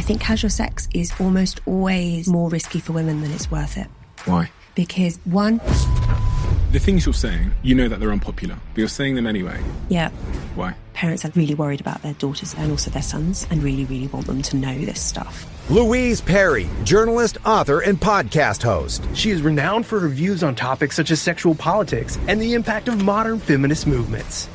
think casual sex is almost always more risky for women than it's worth it. Why? Because one... The things you're saying, you know that they're unpopular, but you're saying them anyway. Yeah. Why? Parents are really worried about their daughters and also their sons and really, really want them to know this stuff. Louise Perry, journalist, author, and podcast host. She is renowned for her views on topics such as sexual politics and the impact of modern feminist movements.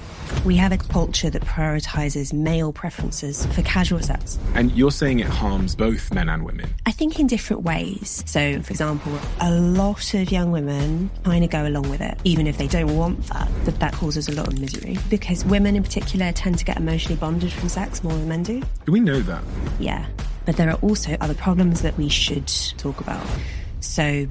We have a culture that prioritizes male preferences for casual sex. And you're saying it harms both men and women? I think in different ways. So, for example, a lot of young women kind of go along with it, even if they don't want that, but that causes a lot of misery. Because women in particular tend to get emotionally bonded from sex more than men do. Do we know that? Yeah. But there are also other problems that we should talk about. So...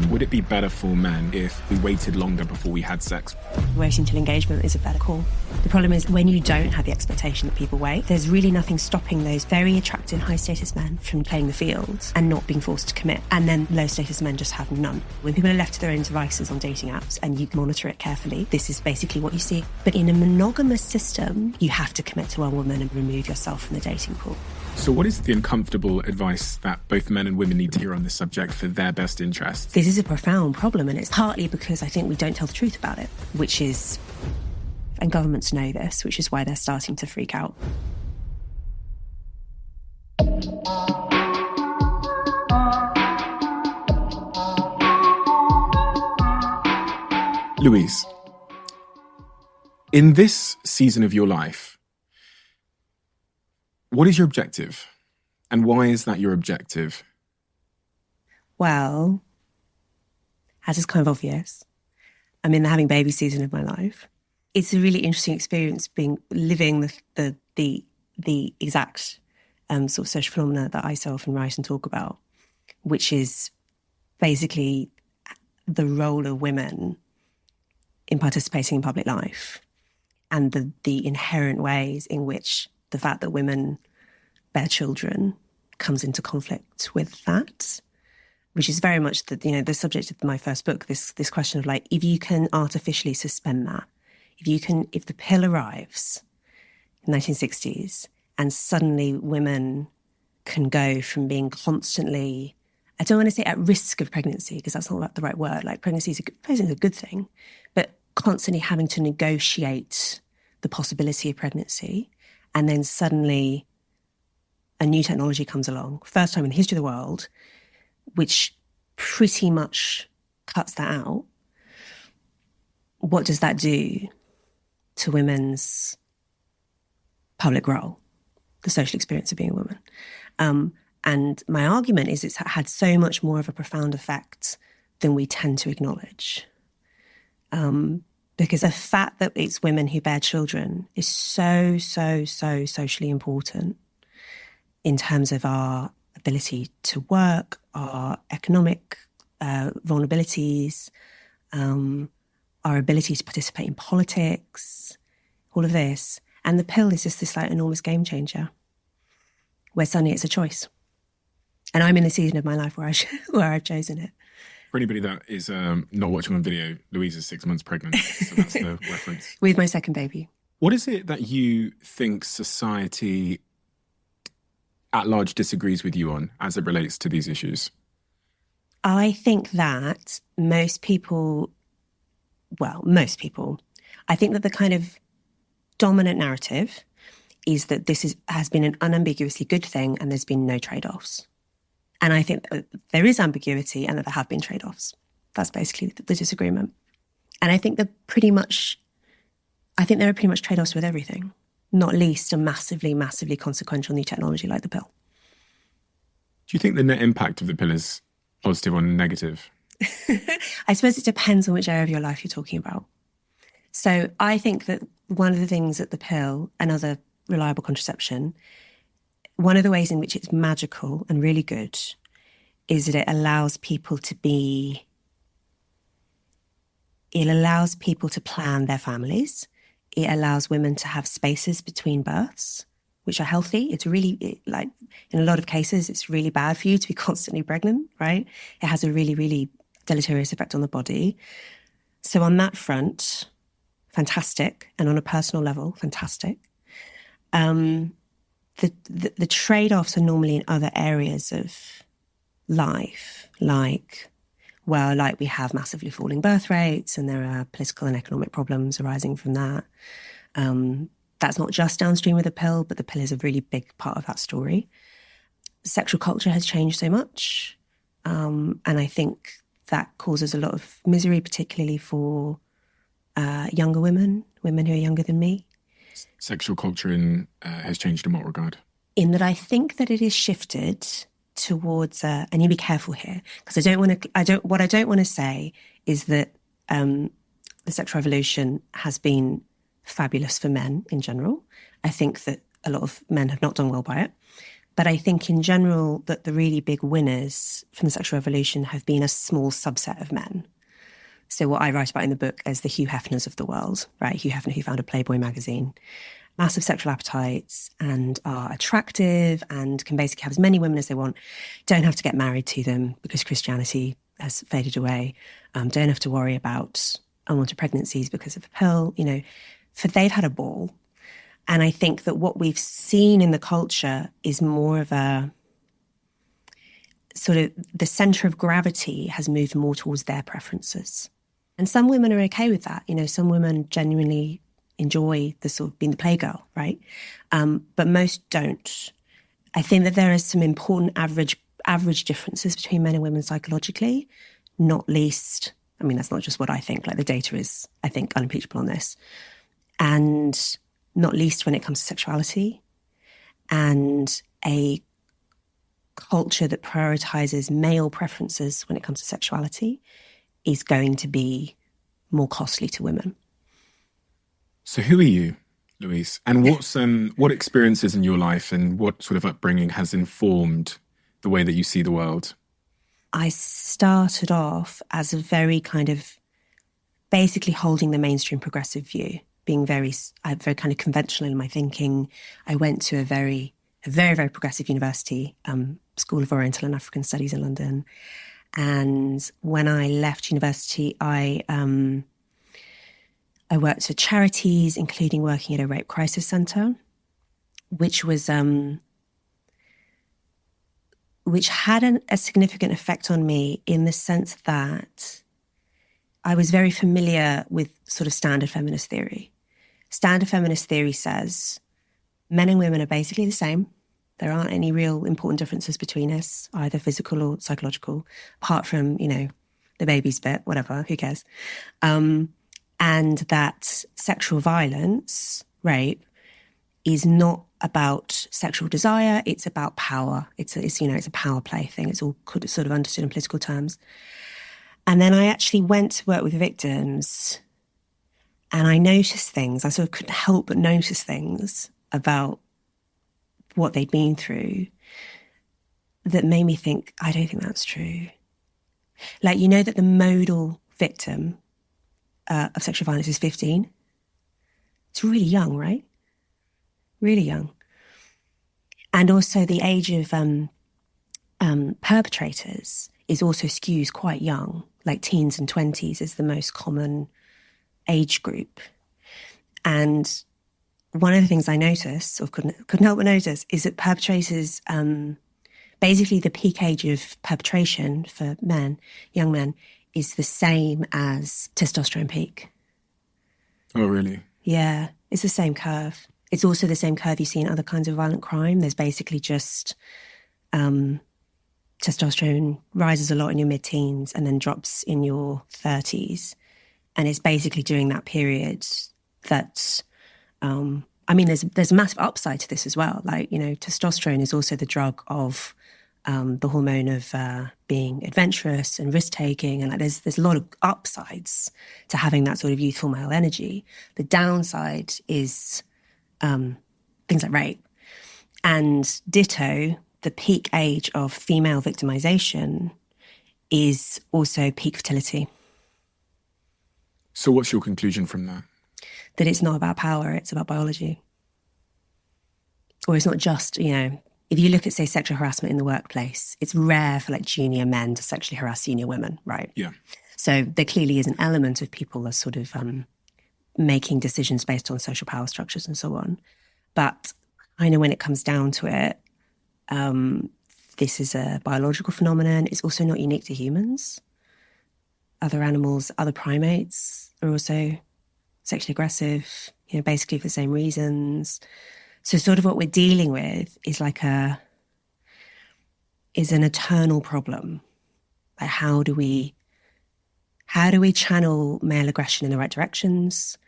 Would it be better for men if we waited longer before we had sex? Waiting till engagement is a better call. The problem is when you don't have the expectation that people wait, there's really nothing stopping those very attractive high-status men from playing the field and not being forced to commit. And then low-status men just have none. When people are left to their own devices on dating apps and you monitor it carefully, this is basically what you see. But in a monogamous system, you have to commit to one woman and remove yourself from the dating pool. So what is the uncomfortable advice that both men and women need to hear on this subject for their best interests? This is a profound problem, and it's partly because I think we don't tell the truth about it, which is, and governments know this, which is why they're starting to freak out. Louise, in this season of your life, what is your objective? And why is that your objective? Well, as is kind of obvious, I'm in the having baby season of my life. It's a really interesting experience living the exact sort of social phenomena that I so often write and talk about, which is basically the role of women in participating in public life and the inherent ways in which the fact that women bear children comes into conflict with that, which is very much the subject of my first book, this question of like, if you can artificially suspend that, if the pill arrives in the 1960s and suddenly women can go from being constantly, I don't want to say at risk of pregnancy, because that's not the right word, like pregnancy is a good thing, but constantly having to negotiate the possibility of pregnancy. And then suddenly a new technology comes along, first time in the history of the world, which pretty much cuts that out. What does that do to women's public role, the social experience of being a woman? And my argument is it's had so much more of a profound effect than we tend to acknowledge. Because the fact that it's women who bear children is so socially important in terms of our ability to work, our economic vulnerabilities, our ability to participate in politics, all of this. And the pill is just this like enormous game changer where suddenly it's a choice. And I'm in the season of my life where I've chosen it. For anybody that is not watching on video, Louise is 6 months pregnant, so that's the reference. With my second baby. What is it that you think society at large disagrees with you on as it relates to these issues? I think that most people, I think that the kind of dominant narrative is that this has been an unambiguously good thing and there's been no trade-offs. And I think that there is ambiguity and that there have been trade-offs. That's basically the disagreement. And I think there are pretty much trade-offs with everything, not least a massively, massively consequential new technology like the pill. Do you think the net impact of the pill is positive or negative? I suppose it depends on which area of your life you're talking about. So I think that one of the things that the pill and other reliable contraception, one of the ways in which it's magical and really good is that it allows people to plan their families. It allows women to have spaces between births, which are healthy. It's really, like, in a lot of cases, it's really bad for you to be constantly pregnant, right? It has a really, really deleterious effect on the body. So on that front, fantastic. And on a personal level, fantastic. the trade-offs are normally in other areas of life, like we have massively falling birth rates and there are political and economic problems arising from that. That's not just downstream of the pill, but the pill is a really big part of that story. Sexual culture has changed so much, and I think that causes a lot of misery, particularly for younger women who are younger than me. Sexual culture has changed in what regard? In that I think that it is shifted towards, and you be careful here, because what I don't want to say is that the sexual revolution has been fabulous for men in general. I think that a lot of men have not done well by it. But I think in general that the really big winners from the sexual revolution have been a small subset of men. So what I write about in the book is the Hugh Hefners of the world, right? Hugh Hefner, who founded Playboy magazine, massive sexual appetites and are attractive and can basically have as many women as they want, don't have to get married to them because Christianity has faded away, don't have to worry about unwanted pregnancies because of the pill, for they've had a ball. And I think that what we've seen in the culture is more of a sort of the center of gravity has moved more towards their preferences. And some women are okay with that. Some women genuinely enjoy the sort of being the playgirl, right? But most don't. I think that there is some important average differences between men and women psychologically, not least, that's not just what I think, like the data is, I think, unimpeachable on this. And not least when it comes to sexuality and a culture that prioritizes male preferences when it comes to sexuality is going to be more costly to women. So who are you, Louise? And what experiences in your life and what sort of upbringing has informed the way that you see the world? I started off as a very kind of basically holding the mainstream progressive view, being very kind of conventional in my thinking. I went to a very, very progressive university, School of Oriental and African Studies in London. And when I left university, I worked for charities, including working at a rape crisis centre, which had a significant effect on me in the sense that I was very familiar with sort of standard feminist theory. Standard feminist theory says men and women are basically the same. There aren't any real important differences between us, either physical or psychological, apart from, the baby's bit, whatever, who cares? And that sexual violence, rape, is not about sexual desire, it's about power. It's a power play thing. It's all sort of understood in political terms. And then I actually went to work with victims and I noticed things. I sort of couldn't help but notice things about what they'd been through that made me think, I don't think that's true. Like, that the modal victim of sexual violence is 15. It's really young, right? Really young. And also the age of perpetrators is also skews quite young, like teens and 20s is the most common age group. And one of the things I noticed, or couldn't help but notice, is that perpetrators, basically the peak age of perpetration for men, young men, is the same as testosterone peak. Oh, really? Yeah, it's the same curve. It's also the same curve you see in other kinds of violent crime. There's basically just testosterone rises a lot in your mid-teens and then drops in your 30s. And it's basically during that period that, there's a massive upside to this as well. Like, testosterone is also the drug of the hormone of being adventurous and risk-taking. And there's a lot of upsides to having that sort of youthful male energy. The downside is things like rape. And ditto, the peak age of female victimization is also peak fertility. So what's your conclusion from that? That it's not about power, it's about biology. Or it's not just, if you look at, say, sexual harassment in the workplace, it's rare for like junior men to sexually harass senior women, right? Yeah. So there clearly is an element of people are sort of making decisions based on social power structures and so on. But I know when it comes down to it, this is a biological phenomenon. It's also not unique to humans. Other animals, other primates are also sexually aggressive, basically for the same reasons. So sort of what we're dealing with is is an eternal problem. Like how do we channel male aggression in the right directions?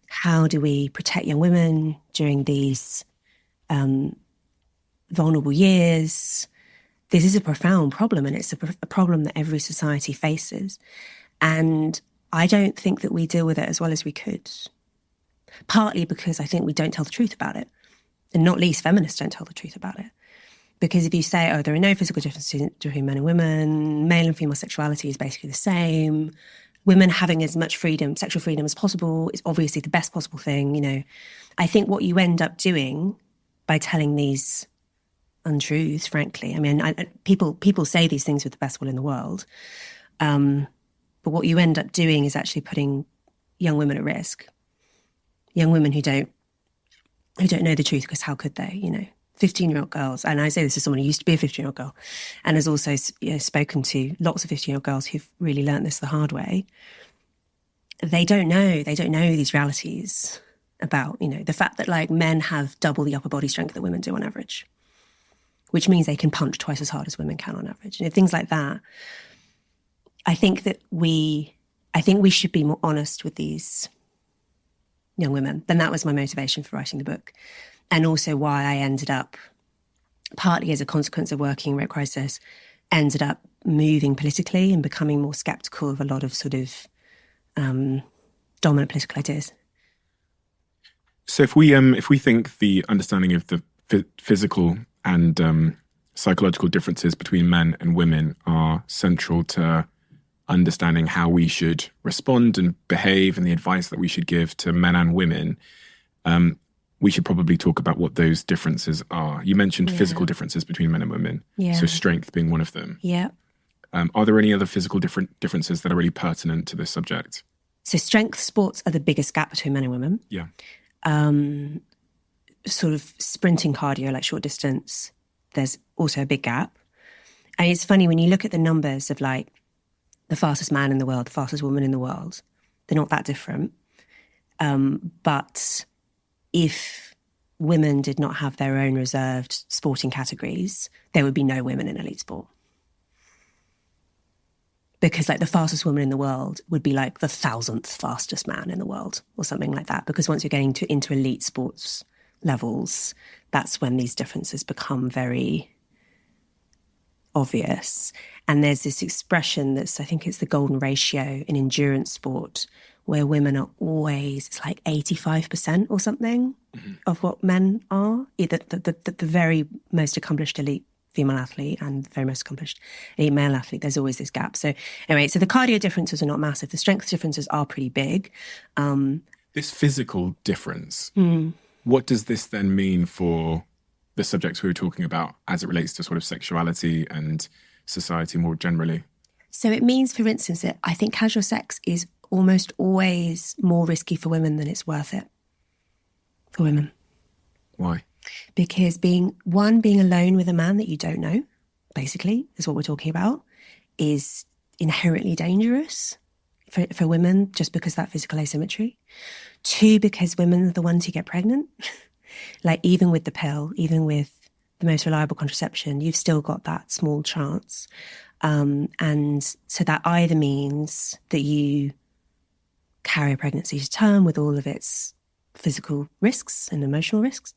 How do we protect young women during these vulnerable years? This is a profound problem, and it's a problem that every society faces. And I don't think that we deal with it as well as we could. Partly because I think we don't tell the truth about it. And not least feminists don't tell the truth about it. Because if you say, there are no physical differences between men and women, male and female sexuality is basically the same, women having as much freedom, sexual freedom as possible is obviously the best possible thing, I think what you end up doing by telling these untruths, frankly, I mean, people say these things with the best will in the world, but what you end up doing is actually putting young women at risk. Young women who don't know the truth, because how could they, 15-year-old girls, and I say this as someone who used to be a 15-year-old girl and has also spoken to lots of 15-year-old girls who've really learnt this the hard way. They don't know these realities about, the fact that like men have double the upper body strength that women do on average, which means they can punch twice as hard as women can on average. Things like that. I think we should be more honest with these young women. Then that was my motivation for writing the book. And also why I ended up, partly as a consequence of working in rape crisis, ended up moving politically and becoming more sceptical of a lot of sort of dominant political ideas. So if we think the understanding of the physical and psychological differences between men and women are central to understanding how we should respond and behave and the advice that we should give to men and women, we should probably talk about what those differences are. You mentioned physical differences between men and women, so strength being one of them. Yeah. Are there any other physical differences that are really pertinent to this subject? So strength sports are the biggest gap between men and women. Yeah. Sort of sprinting cardio, like short distance, there's also a big gap. And it's funny when you look at the numbers of like the fastest man in the world, the fastest woman in the world, they're not that different. But if women did not have their own reserved sporting categories, there would be no women in elite sport. Because like the fastest woman in the world would be like the 1,000th fastest man in the world or something like that. Because once you're getting into elite sports levels, that's when these differences become very obvious. And there's this expression I think it's the golden ratio in endurance sport, where women are always, it's like 85% or something of what men are. Either the very most accomplished elite female athlete and the very most accomplished elite male athlete, there's always this gap. So anyway, so the cardio differences are not massive. The strength differences are pretty big. This physical difference, what does this then mean for the subjects we were talking about as it relates to sort of sexuality and society more generally? So it means, for instance, that I think casual sex is almost always more risky for women than it's worth it for women. Why? Because being alone with a man that you don't know, basically, is what we're talking about, is inherently dangerous for women just because of that physical asymmetry. 2, because women are the ones who get pregnant. Like even with the pill, even with the most reliable contraception, you've still got that small chance. And so that either means that you carry a pregnancy to term with all of its physical risks and emotional risks,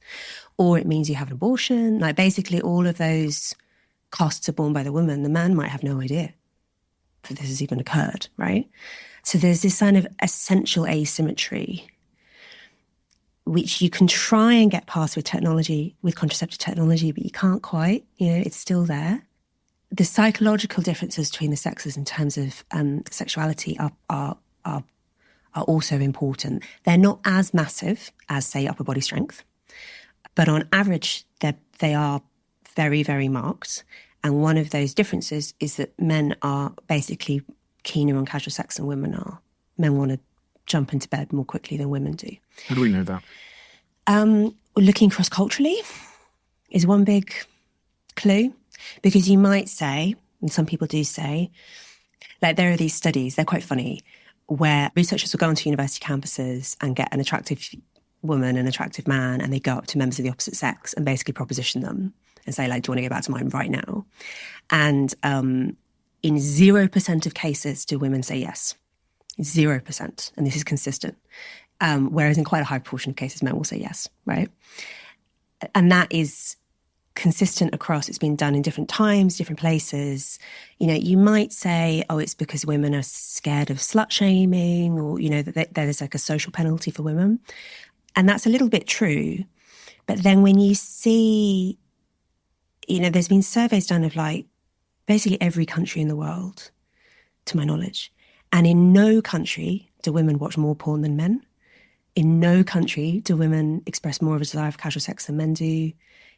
or it means you have an abortion. Like basically all of those costs are borne by the woman. The man might have no idea that this has even occurred, right? So there's this kind of essential asymmetry which you can try and get past with technology, with contraceptive technology, but you can't quite, it's still there. The psychological differences between the sexes in terms of sexuality are also important. They're not as massive as, say, upper body strength, but on average, they are very, very marked. And one of those differences is that men are basically keener on casual sex than women are. Men want to jump into bed more quickly than women do. How do we know that? looking cross-culturally is one big clue, because you might say, and some people do say, like there are these studies, they're quite funny, where researchers will go onto university campuses and get an attractive woman, an attractive man, and they go up to members of the opposite sex and basically proposition them and say, like, do you want to go back to mine right now? And in 0% of cases do women say yes. 0%. And this is consistent. Whereas in quite a high proportion of cases, men will say yes, right? And that is consistent across. It's been done in different times, different places. You know, you might say, oh, it's because women are scared of slut shaming, or, you know, that there's like a social penalty for women. And that's a little bit true. But then when you see, you know, there's been surveys done of like basically every country in the world, to my knowledge. And in no country do women watch more porn than men. In no country do women express more of a desire for casual sex than men do.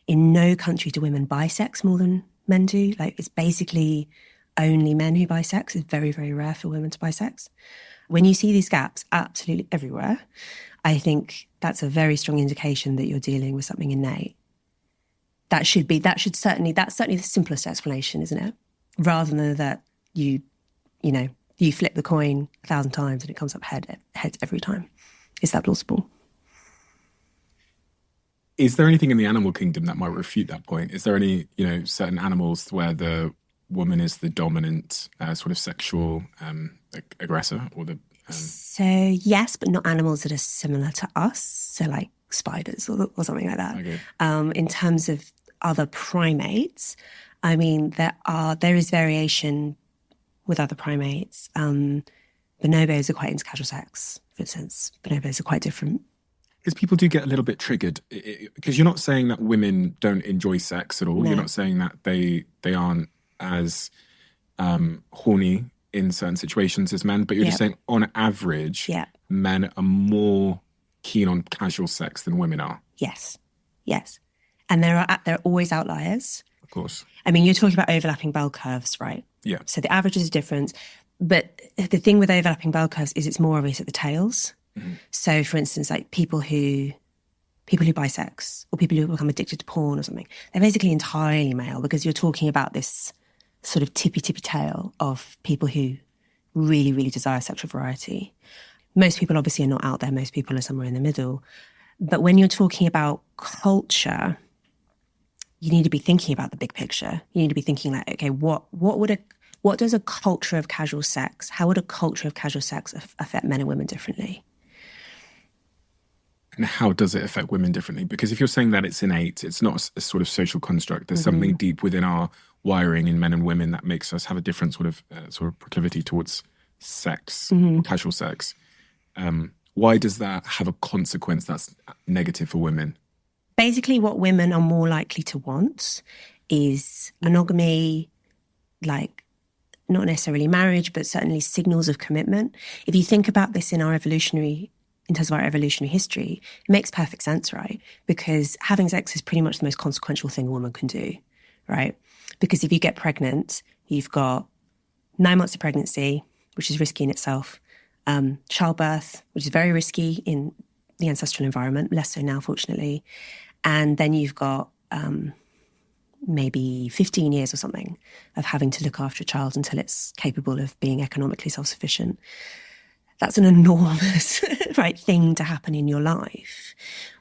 In no country do women buy sex more than men do. Like, it's basically only men who buy sex. It's very, very rare for women to buy sex. When you see these gaps absolutely everywhere, I think that's a very strong indication that you're dealing with something innate. That's certainly the simplest explanation, isn't it? Rather than that you flip the coin 1,000 times and it comes up heads every time. Is that plausible? Is there anything in the animal kingdom that might refute that point? Is there any, you know, certain animals where the woman is the dominant sort of sexual aggressor, or the? So yes, but not animals that are similar to us. So like spiders or something like that. Okay. In terms of other primates, I mean, there is variation with other primates. Bonobos are quite into casual sex, for instance. Bonobos are quite different. Because people do get a little bit triggered. Because you're not saying that women don't enjoy sex at all. No. You're not saying that they aren't as horny in certain situations as men. But you're just saying, on average, men are more keen on casual sex than women are. Yes. And there are always outliers. Of course. I mean, you're talking about overlapping bell curves, right? Yeah. So the averages are different. But the thing with overlapping bell curves is it's more obvious at the tails. Mm-hmm. So, for instance, like people who buy sex, or people who become addicted to porn or something, they're basically entirely male, because you're talking about this sort of tippy tail of people who really, really desire sexual variety. Most people obviously are not out there. Most people are somewhere in the middle. But when you're talking about culture, you need to be thinking about the big picture. You need to be thinking like, okay, what does a culture of casual sex, how would a culture of casual sex affect men and women differently? And how does it affect women differently? Because if you're saying that it's innate, it's not a sort of social construct. There's something deep within our wiring in men and women that makes us have a different sort of proclivity towards sex, casual sex. Why does that have a consequence that's negative for women? Basically, what women are more likely to want is monogamy, like not necessarily marriage, but certainly signals of commitment. If you think about this in terms of our evolutionary history, it makes perfect sense, right? Because having sex is pretty much the most consequential thing a woman can do, right? Because if you get pregnant, you've got 9 months of pregnancy, which is risky in itself, childbirth, which is very risky in the ancestral environment, less so now, fortunately. And then you've got maybe 15 years or something of having to look after a child until it's capable of being economically self-sufficient. That's an enormous thing to happen in your life.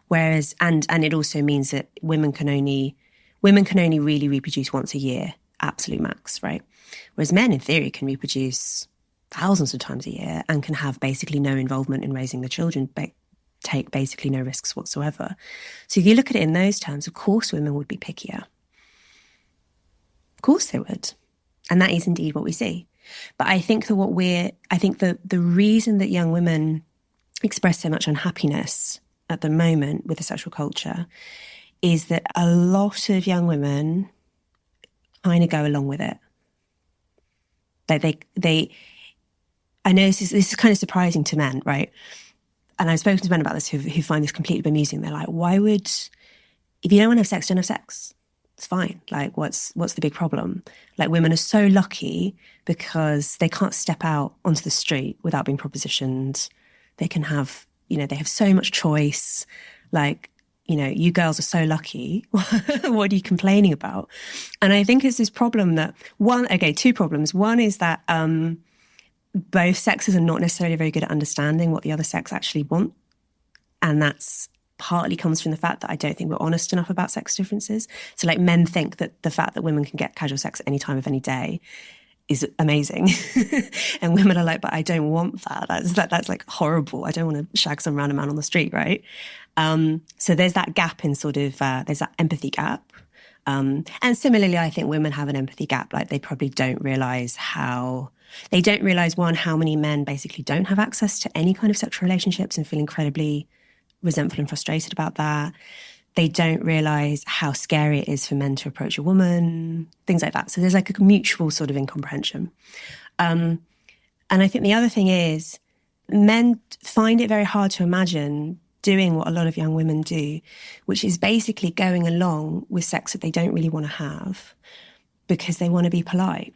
Whereas, and it also means that women can only really reproduce once a year, absolute max, right? Whereas men, in theory, can reproduce thousands of times a year and can have basically no involvement in raising the children, take basically no risks whatsoever. So if you look at it in those terms, of course women would be pickier. Of course they would. And that is indeed what we see. But I think that the reason that young women express so much unhappiness at the moment with the sexual culture is that a lot of young women kind of go along with it. I know this is kind of surprising to men, right? And I've spoken to men about this who find this completely bemusing. They're like, if you don't want to have sex, don't have sex. It's fine. Like, what's the big problem? Like, women are so lucky because they can't step out onto the street without being propositioned. They can have, they have so much choice. Like, you know, you girls are so lucky. What are you complaining about? And I think it's this problem that two problems. One is that both sexes are not necessarily very good at understanding what the other sex actually want. And that's partly comes from the fact that I don't think we're honest enough about sex differences. So like men think that the fact that women can get casual sex at any time of any day is amazing. And women are like, but I don't want that. That's like horrible. I don't want to shag some random man on the street, right? So there's that gap in sort of, there's that empathy gap. And similarly, I think women have an empathy gap. Like they probably don't realise how many men basically don't have access to any kind of sexual relationships and feel incredibly resentful and frustrated about that. They don't realise how scary it is for men to approach a woman, things like that. So there's like a mutual sort of incomprehension. And I think the other thing is men find it very hard to imagine doing what a lot of young women do, which is basically going along with sex that they don't really want to have because they want to be polite.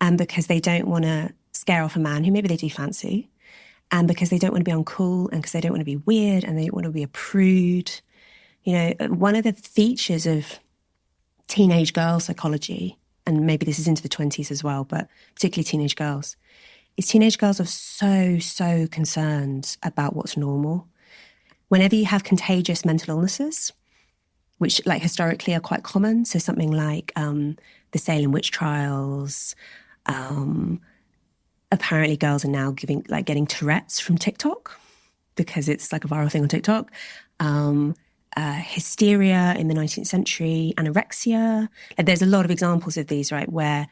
And because they don't want to scare off a man who maybe they do fancy. And because they don't want to be uncool and because they don't want to be weird and they don't want to be a prude. You know, one of the features of teenage girl psychology, and maybe this is into the 20s as well, but particularly teenage girls, is teenage girls are so concerned about what's normal. Whenever you have contagious mental illnesses, which like historically are quite common, so something like the Salem witch trials, apparently girls are now getting Tourette's from TikTok because it's like a viral thing on TikTok. Hysteria in the 19th century, anorexia. Like, there's a lot of examples of these, right, where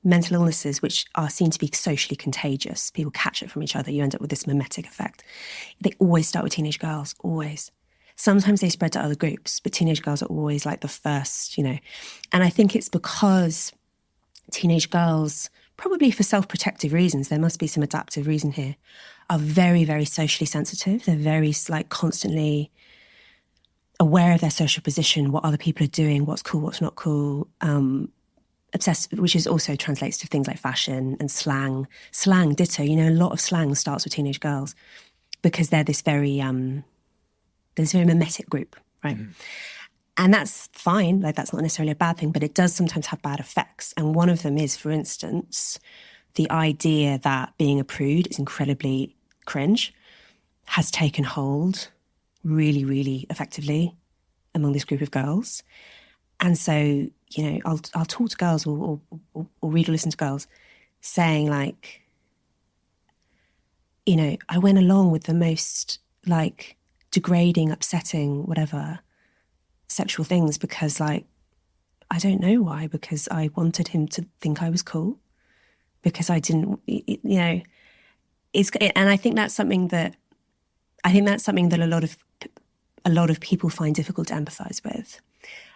mental illnesses, which are seen to be socially contagious, people catch it from each other, you end up with this mimetic effect. They always start with teenage girls, always. Sometimes they spread to other groups, but teenage girls are always like the first, you know. And I think it's because teenage girls, probably for self-protective reasons, there must be some adaptive reason here, are very, very socially sensitive. They're very like constantly aware of their social position, what other people are doing, what's cool, what's not cool, obsessed, which is also translates to things like fashion and slang. Slang, ditto. You know, a lot of slang starts with teenage girls because they're this very mimetic group, right? Mm. And that's fine. Like, that's not necessarily a bad thing, but it does sometimes have bad effects. And one of them is, for instance, the idea that being a prude is incredibly cringe has taken hold really, really effectively among this group of girls. And so, you know, I'll talk to girls or read or listen to girls saying like, you know, I went along with the most like degrading, upsetting, whatever, sexual things because like, I don't know why, because I wanted him to think I was cool, because I didn't, you know, and I think that's something that a lot of people find difficult to empathise with,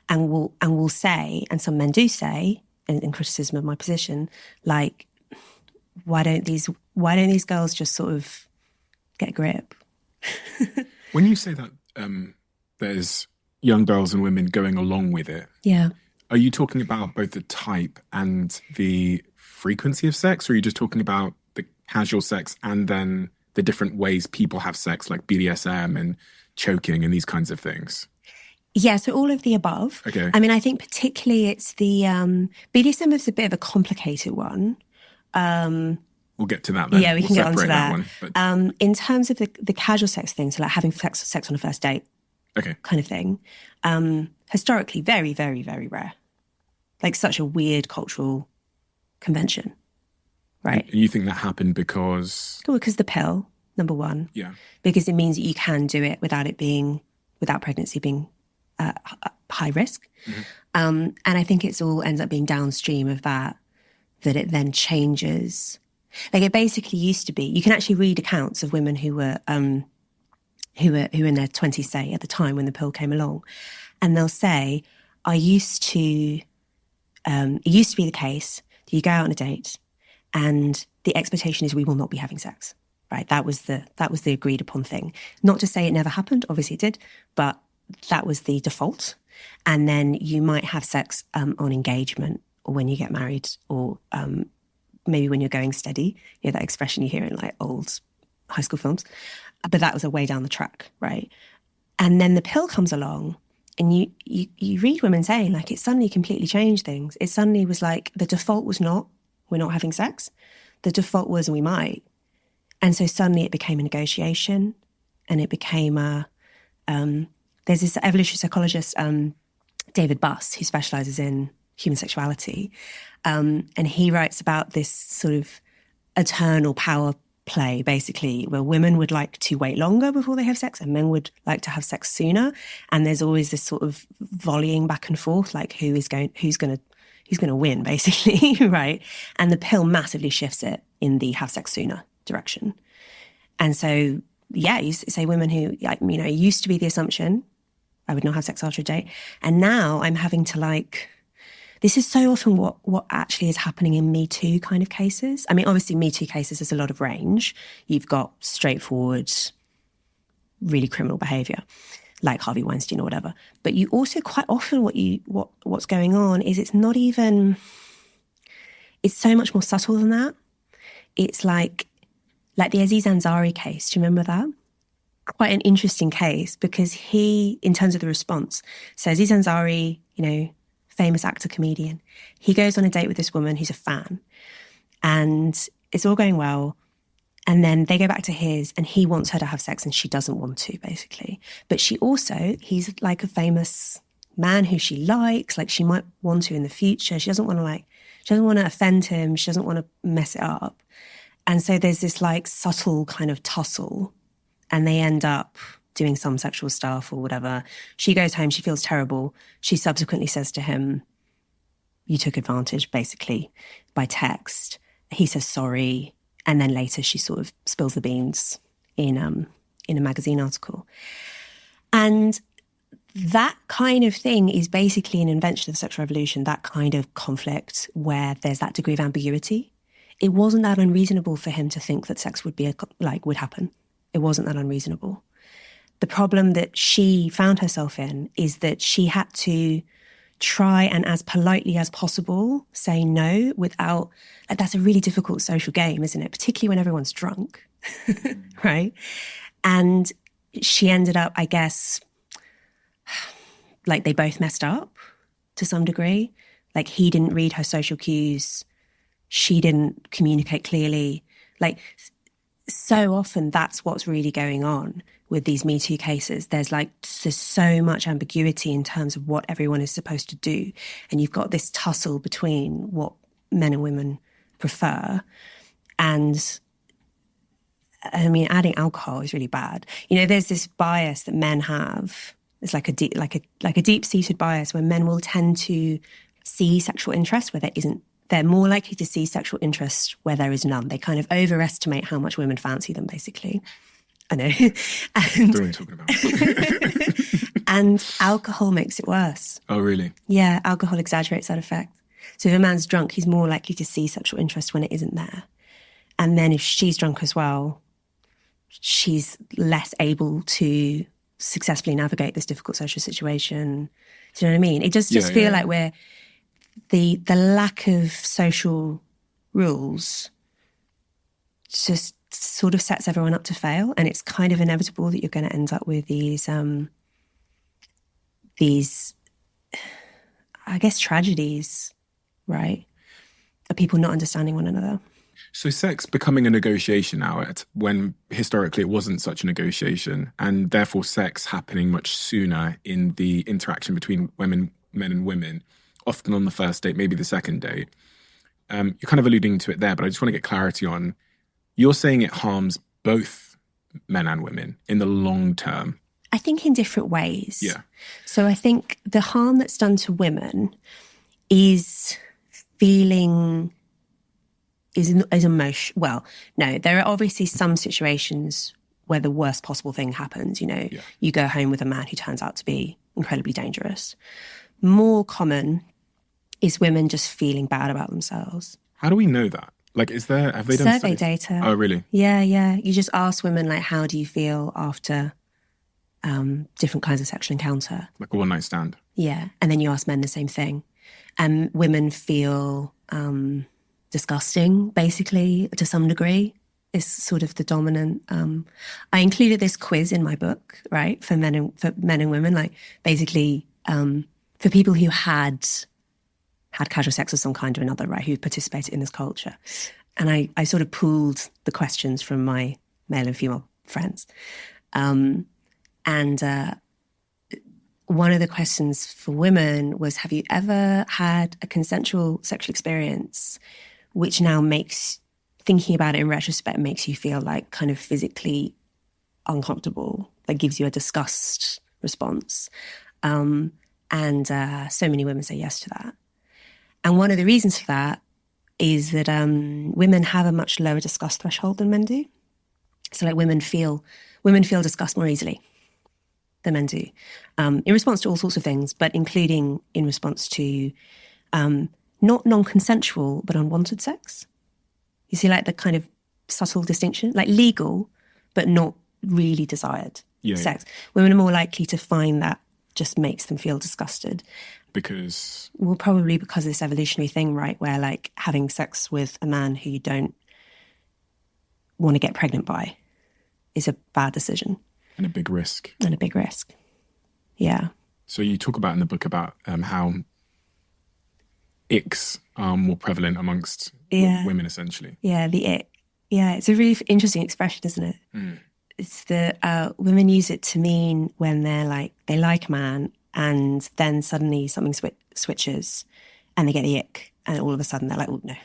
and will say, and some men do say, in criticism of my position, like, why don't these girls just sort of get a grip? When you say that there's young girls and women going along with it, yeah, are you talking about both the type and the frequency of sex, or are you just talking about the casual sex and then the different ways people have sex, like BDSM and choking and these kinds of things? Yeah, so all of the above. Okay. I mean, I think particularly it's the BDSM is a bit of a complicated one. We'll get to that then. Yeah, we can get onto that. One, but... in terms of the casual sex thing, so like having sex on a first date, okay, kind of thing, historically very, very, very rare. Like such a weird cultural convention, right? And you think that happened because? Well, because the pill, number one. Yeah. Because it means that you can do it without pregnancy being high risk. Mm-hmm. And I think it's all ends up being downstream of that it then changes. Like it basically used to be, you can actually read accounts of women who were in their 20s, say, at the time when the pill came along, and they'll say, it used to be the case that you go out on a date and the expectation is we will not be having sex, right? That was the agreed upon thing. Not to say it never happened, obviously it did, but that was the default. And then you might have sex on engagement or when you get married or maybe when you're going steady, you know, that expression you hear in like old high school films. But that was a way down the track, right? And then the pill comes along, and you read women saying, like, it suddenly completely changed things. It suddenly was like, the default was not, we're not having sex. The default was, we might. And so suddenly it became a negotiation, and it became there's this evolutionary psychologist, David Buss, who specializes in human sexuality. And he writes about this sort of eternal power play, basically, where women would like to wait longer before they have sex and men would like to have sex sooner. And there's always this sort of volleying back and forth, like who's going to win, basically, right? And the pill massively shifts it in the have sex sooner direction. And so, yeah, you say women who, like, you know, it used to be the assumption I would not have sex after a date. And now I'm having to, like, this is so often what actually is happening in Me Too kind of cases. I mean, obviously Me Too cases, there's a lot of range. You've got straightforward, really criminal behaviour, like Harvey Weinstein or whatever. But you also quite often what's going on is it's not even, it's so much more subtle than that. It's like the Aziz Ansari case. Do you remember that? Quite an interesting case because he, in terms of the response, so Aziz Ansari, you know, famous actor, comedian, he goes on a date with this woman who's a fan and it's all going well. And then they go back to his and he wants her to have sex and she doesn't want to, basically. But he's like a famous man who she likes, like she might want to in the future. She doesn't want to offend him. She doesn't want to mess it up. And so there's this like subtle kind of tussle and they end up doing some sexual stuff or whatever. She goes home, she feels terrible. She subsequently says to him, you took advantage, basically, by text. He says sorry. And then later she sort of spills the beans in a magazine article. And that kind of thing is basically an invention of the sexual revolution, that kind of conflict where there's that degree of ambiguity. It wasn't that unreasonable for him to think that sex would happen. It wasn't that unreasonable. The problem that she found herself in is that she had to try and as politely as possible say no without, that's a really difficult social game, isn't it? Particularly when everyone's drunk, right? And she ended up, I guess, like they both messed up to some degree. Like he didn't read her social cues. She didn't communicate clearly. Like so often that's what's really going on with these Me Too cases. There's so much ambiguity in terms of what everyone is supposed to do. And you've got this tussle between what men and women prefer. And I mean, adding alcohol is really bad. You know, there's this bias that men have. It's like a deep-seated bias where men will tend to see sexual interest where there isn't. They're more likely to see sexual interest where there is none. They kind of overestimate how much women fancy them, basically. I know. And, what are you talking about? And alcohol makes it worse. Oh, really? Yeah, alcohol exaggerates that effect. So if a man's drunk, he's more likely to see sexual interest when it isn't there. And then if she's drunk as well, she's less able to successfully navigate this difficult social situation. Do you know what I mean? It does just feel like we're the lack of social rules just sort of sets everyone up to fail, and it's kind of inevitable that you're going to end up with these I guess tragedies, right? Of people not understanding one another. So sex becoming a negotiation now when historically it wasn't such a negotiation, and therefore sex happening much sooner in the interaction between men and women, often on the first date, maybe the second date. You're kind of alluding to it there, but I just want to get clarity on, you're saying it harms both men and women in the long term. I think in different ways. Yeah. So I think the harm that's done to women is emotion. Well, no, there are obviously some situations where the worst possible thing happens. You know, You go home with a man who turns out to be incredibly dangerous. More common is women just feeling bad about themselves. How do we know that? Like, have they done survey data? Oh, really? Yeah. You just ask women, like, how do you feel after different kinds of sexual encounter? Like a one-night stand? Yeah. And then you ask men the same thing. And women feel disgusting, basically, to some degree. is sort of the dominant. I included this quiz in my book, right, for men and women, like basically for people who had casual sex of some kind or another, right, who participated in this culture. And I sort of pooled the questions from my male and female friends. And one of the questions for women was, have you ever had a consensual sexual experience which now makes, thinking about it in retrospect, makes you feel like kind of physically uncomfortable, that gives you a disgust response? And so many women say yes to that. And one of the reasons for that is that women have a much lower disgust threshold than men do. So like women feel disgust more easily than men do, in response to all sorts of things, but including in response to not non-consensual, but unwanted sex. You see like the kind of subtle distinction, like legal, but not really desired sex. Yeah. Women are more likely to find that just makes them feel disgusted. Because? Well, probably because of this evolutionary thing, right? Where like having sex with a man who you don't want to get pregnant by is a bad decision. And a big risk. Yeah. So you talk about in the book about how icks are more prevalent amongst women, essentially. Yeah, the ick. Yeah, it's a really interesting expression, isn't it? It's the women use it to mean when they like a man, and then suddenly something switches, and they get the ick, and all of a sudden they're like, oh no.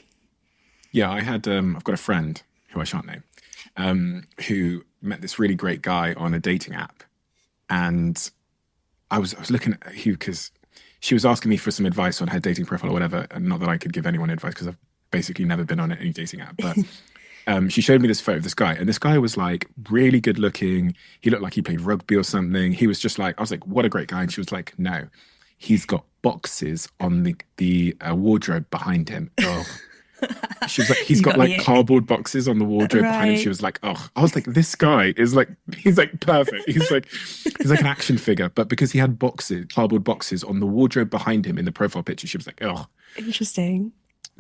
Yeah, I've got a friend who I shan't name, who met this really great guy on a dating app, and I was looking at who, because she was asking me for some advice on her dating profile or whatever, and not that I could give anyone advice because I've basically never been on any dating app, but she showed me this photo of this guy, and this guy was like really good looking. He looked like he played rugby or something. He was just like, I was like, what a great guy. And she was like, no, he's got boxes on the wardrobe behind him. Oh. She was like, he's got like cardboard boxes on the wardrobe behind him. She was like, oh, I was like, this guy is like, he's like perfect. He's like an action figure. But because he had cardboard boxes on the wardrobe behind him in the profile picture, she was like, oh. Interesting.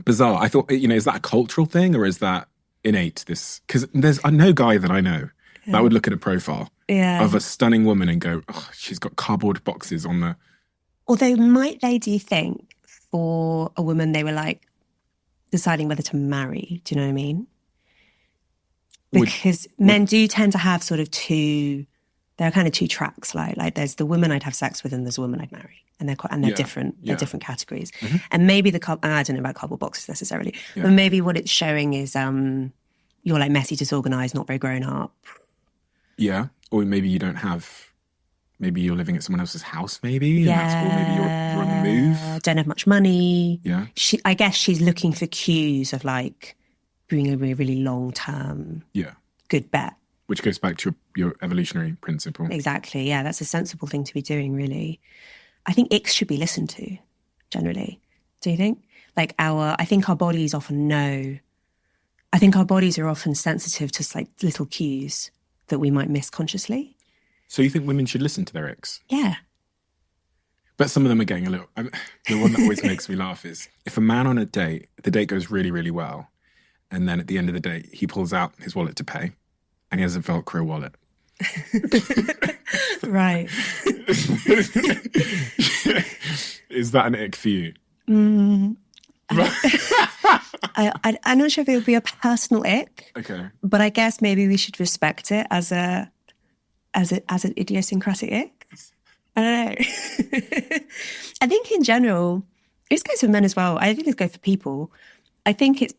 Bizarre. I thought, is that a cultural thing or is that innate? This, because there's no guy that I know that would look at a profile of a stunning woman and go, oh, she's got cardboard boxes on the. Although do you think for a woman they were like deciding whether to marry? Do you know what I mean? Because men do tend to have sort of there are kind of two tracks. Like there's the woman I'd have sex with and there's the woman I'd marry. And they're different. They're different categories. Mm-hmm. And maybe I don't know about cardboard boxes necessarily, but maybe what it's showing is you're like messy, disorganized, not very grown up. Yeah. Or maybe you don't have, maybe you're living at someone else's house maybe. And or maybe you're on the move. Don't have much money. Yeah. I guess she's looking for cues of like being a really, really long term good bet. Which goes back to your evolutionary principle. Exactly. Yeah, that's a sensible thing to be doing, really. I think icks should be listened to, generally. Do you think? Like I think our bodies often know. I think our bodies are often sensitive to like little cues that we might miss consciously. So you think women should listen to their icks? Yeah. But some of them are getting a little. The one that always makes me laugh is if a man on a date, the date goes really, really well, and then at the end of the date, he pulls out his wallet to pay, and he has a Velcro wallet. Right. Is that an ick for you? I'm not sure if it would be a personal ick. Okay. But I guess maybe we should respect it as an idiosyncratic ick. I don't know. I think in general, this goes for men as well. I think this goes for people. I think it's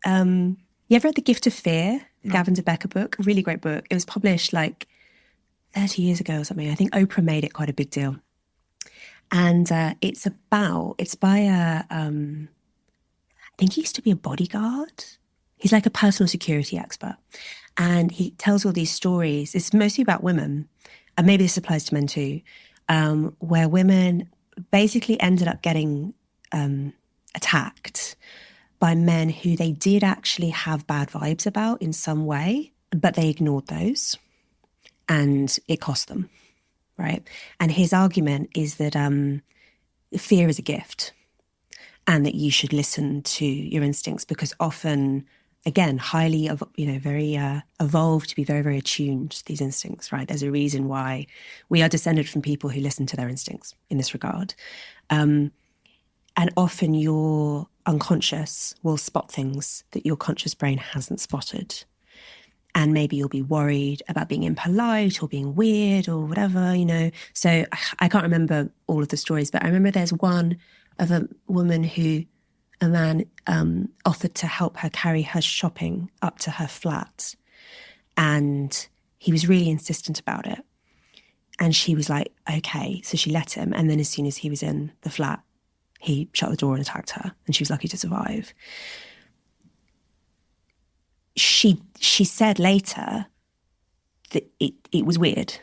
you ever read The Gift of Fear? The Gavin de Becker book, a really great book. It was published like 30 years ago or something. I think Oprah made it quite a big deal. And it's by I think he used to be a bodyguard. He's like a personal security expert. And he tells all these stories. It's mostly about women, and maybe this applies to men too, where women basically ended up getting attacked by men who they did actually have bad vibes about in some way, but they ignored those and it cost them, right? And his argument is that fear is a gift and that you should listen to your instincts because often again, highly, very evolved to be very, very attuned to these instincts, right? There's a reason why we are descended from people who listen to their instincts in this regard. And often your unconscious will spot things that your conscious brain hasn't spotted. And maybe you'll be worried about being impolite or being weird or whatever, So I can't remember all of the stories, but I remember there's one of a woman who a man offered to help her carry her shopping up to her flat. And he was really insistent about it. And she was like, okay. So she let him. And then as soon as he was in the flat, he shut the door and attacked her. And she was lucky to survive. She said later that it was weird.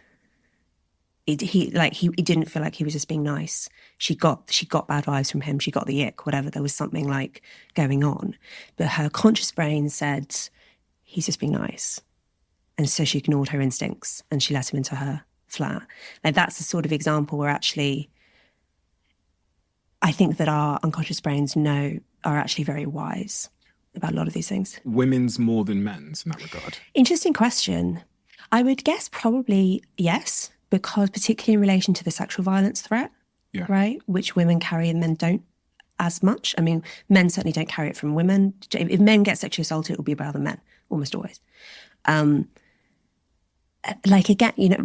He didn't feel like he was just being nice. She got bad vibes from him. She got the ick, whatever. There was something like going on. But her conscious brain said, he's just being nice. And so she ignored her instincts and she let him into her flat. Like that's the sort of example where actually I think that our unconscious brains are actually very wise about a lot of these things. Women's more than men's in that regard? Interesting question. I would guess probably yes, because particularly in relation to the sexual violence threat, right, which women carry and men don't as much. I mean, men certainly don't carry it from women. If men get sexually assaulted, it will be by other men, almost always. Again,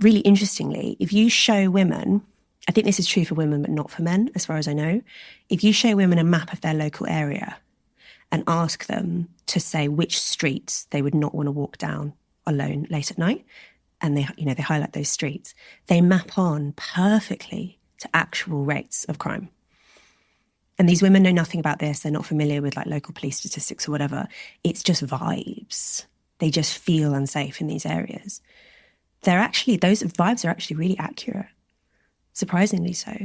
really interestingly, if you show women, I think this is true for women, but not for men, as far as I know. If you show women a map of their local area and ask them to say which streets they would not want to walk down alone late at night, and they highlight those streets, they map on perfectly to actual rates of crime. And these women know nothing about this. They're not familiar with like local police statistics or whatever. It's just vibes. They just feel unsafe in these areas. Those vibes are actually really accurate, surprisingly so.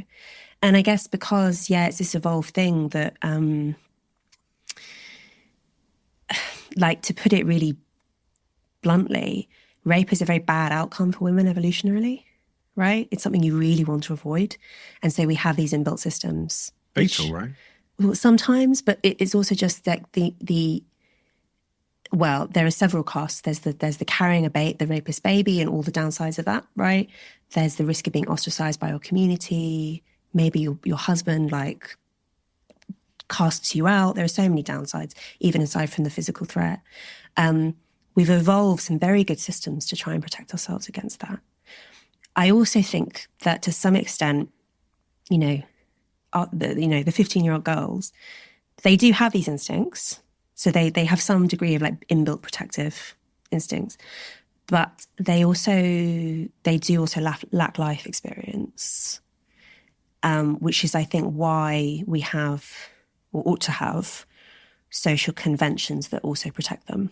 And I guess because, it's this evolved thing that, to put it really bluntly, rape is a very bad outcome for women evolutionarily, right? It's something you really want to avoid. And so we have these inbuilt systems. Fatal, right? Well, sometimes, but it's also just like there are several costs. There's the carrying the rapist baby and all the downsides of that, right? There's the risk of being ostracized by your community. Maybe your husband casts you out. There are so many downsides, even aside from the physical threat. We've evolved some very good systems to try and protect ourselves against that. I also think that to some extent, the 15-year-old girls, they do have these instincts. So they have some degree of inbuilt protective instincts, but they do also lack life experience, which is, I think, why we have or ought to have social conventions that also protect them.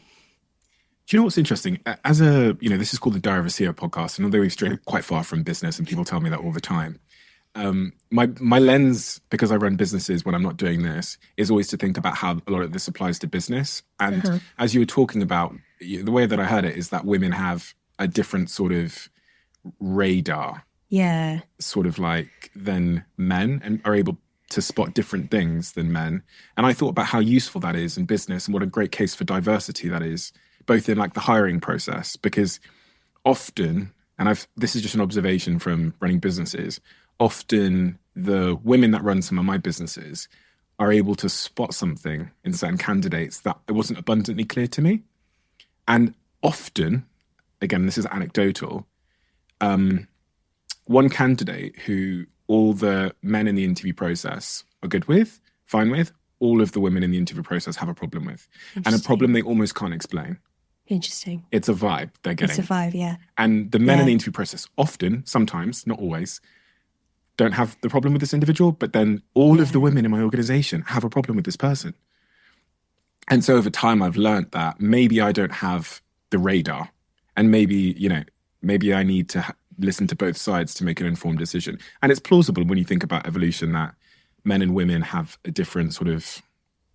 Do you know what's interesting? As this is called the Diary of a CEO podcast, and although we've strayed quite far from business, and people tell me that all the time, my lens, because I run businesses when I'm not doing this, is always to think about how a lot of this applies to business. And as you were talking about, the way that I heard it is that women have a different sort of radar, sort of than men, and are able to spot different things than men. And I thought about how useful that is in business and what a great case for diversity that is, both in the hiring process, because often, and this is just an observation from running businesses, often the women that run some of my businesses are able to spot something in certain candidates that it wasn't abundantly clear to me. And often, again, this is anecdotal, one candidate who all the men in the interview process are good with, fine with, all of the women in the interview process have a problem with. And a problem they almost can't explain. Interesting. It's a vibe they're getting. It's a vibe, yeah. And the men in the interview process often, sometimes, not always, don't have the problem with this individual, but then all of the women in my organization have a problem with this person. And so over time, I've learned that maybe I don't have the radar, and maybe I need to listen to both sides to make an informed decision. And it's plausible when you think about evolution that men and women have a different sort of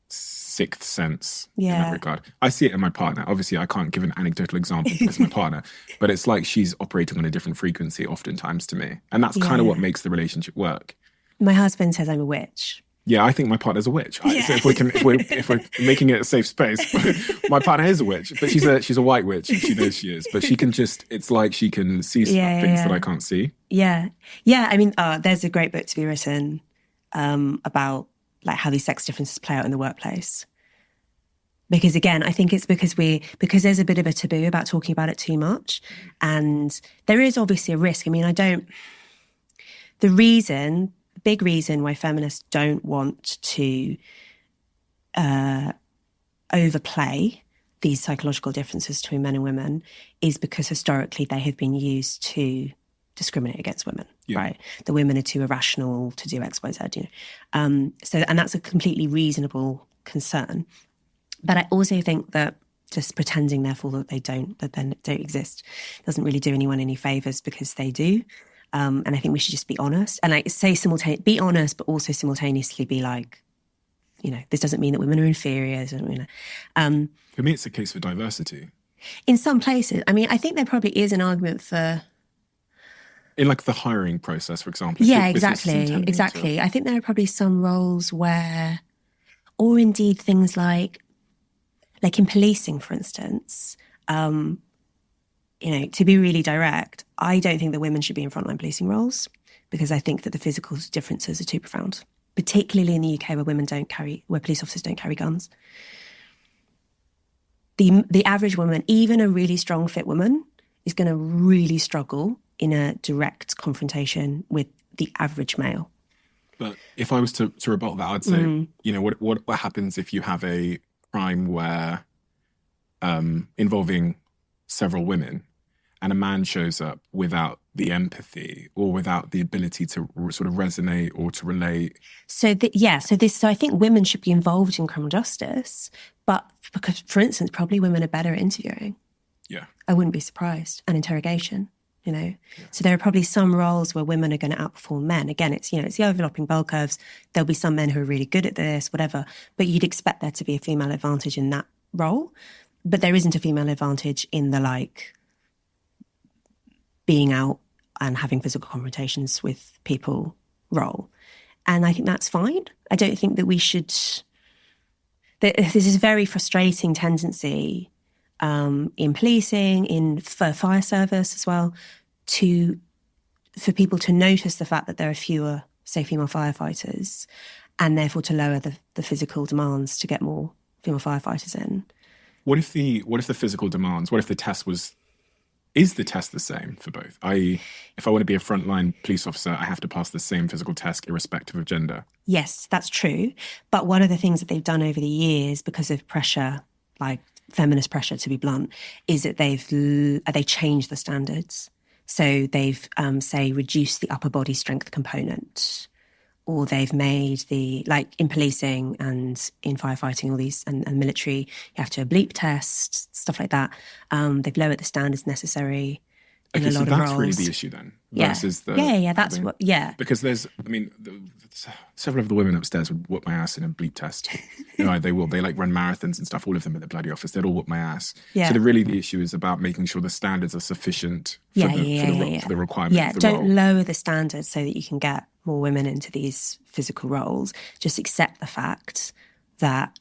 sixth sense in that regard. I see it in my partner. Obviously, I can't give an anecdotal example because my partner, but it's like she's operating on a different frequency oftentimes to me. And that's kind of what makes the relationship work. My husband says I'm a witch. Yeah, I think my partner's a witch. So if we're making it a safe space, my partner is a witch, but she's a white witch. And she knows she is, but she can it's like she can see things that I can't see. Yeah, yeah. I mean, there's a great book to be written about like how these sex differences play out in the workplace. Because again, I think it's because there's a bit of a taboo about talking about it too much, and there is obviously a risk. I mean, big reason why feminists don't want to overplay these psychological differences between men and women is because historically they have been used to discriminate against women, right? The women are too irrational to do X, Y, Z, you know. And that's a completely reasonable concern. But I also think that just pretending, therefore, that they don't exist doesn't really do anyone any favours, because they do. And I think we should just be honest. And like say be honest, but also simultaneously be like, you know, this doesn't mean that women are inferior. For me, it's a case for diversity. In some places. I mean, I think there probably is an argument for... In like the hiring process, for example. Yeah, exactly. I think there are probably some roles where, or indeed things like in policing, for instance, you know, to be really direct, I don't think that women should be in frontline policing roles, because I think that the physical differences are too profound, particularly in the UK where police officers don't carry guns. The average woman, even a really strong, fit woman, is going to really struggle in a direct confrontation with the average male. But if I was to rebut that, I'd say, you know, what happens if you have a crime where involving several women, and a man shows up without the empathy or without the ability to sort of resonate or to relate? So I think women should be involved in criminal justice, but because, for instance, probably women are better at interviewing. Yeah. I wouldn't be surprised. And interrogation, you know. Yeah. So there are probably some roles where women are going to outperform men. Again, it's the overlapping bell curves. There'll be some men who are really good at this, whatever, but you'd expect there to be a female advantage in that role. But there isn't a female advantage in the being out and having physical confrontations with people role. And I think that's fine. I don't think that we should... This is a very frustrating tendency in policing, for fire service as well, for people to notice the fact that there are fewer, say, female firefighters, and therefore to lower the physical demands to get more female firefighters in. What if the physical demands, what if the test is the test the same for both? I.e., if I want to be a frontline police officer, I have to pass the same physical test irrespective of gender. Yes, that's true. But one of the things that they've done over the years, because of pressure, like feminist pressure to be blunt, is that they changed the standards. So they've, say, reduced the upper body strength component, or they've made in policing and in firefighting, all these, and military, you have to do a bleep test, stuff like that. They've lowered the standards necessary in a lot of roles. That's really the issue then? Versus Because there's, several of the women upstairs would whoop my ass in a bleep test. You know, they will. They run marathons and stuff, all of them at the bloody office. They'd all whoop my ass. Yeah. So the issue is about making sure the standards are sufficient for the requirement of the role. Don't lower the standards so that you can get more women into these physical roles. Just accept the fact that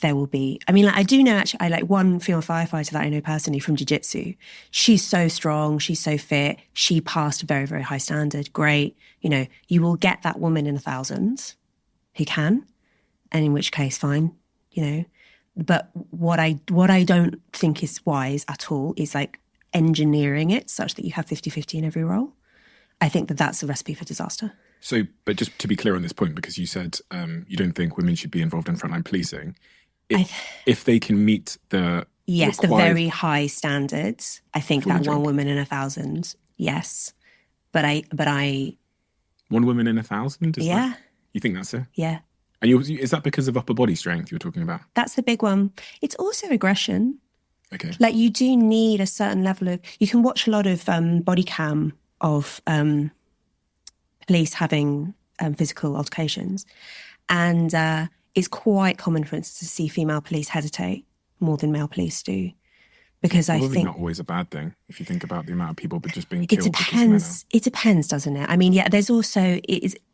there will be... I do know, actually, I like one female firefighter that I know personally from jiu-jitsu. She's so strong, she's so fit, she passed a very, very high standard. Great. You know, you will get that woman in 1,000 who can, and in which case, fine, you know. But what I don't think is wise at all is engineering it such that you have 50-50 in every role. I think that that's a recipe for disaster. So, but just to be clear on this point, because you said you don't think women should be involved in frontline policing, if they can meet the the very high standards, I think that one woman in 1,000, yes. But I 1 woman in 1,000? Yeah. You think that's it? Yeah. And is that because of upper body strength you were talking about? That's the big one. It's also aggression. Okay. You do need a certain level of... You can watch a lot of body cam of police having physical altercations. And it's quite common, for instance, to see female police hesitate more than male police do, Because I Probably think not always a bad thing if you think about the amount of people but just being it killed. depends. It depends, doesn't it? I mean, yeah, there's also,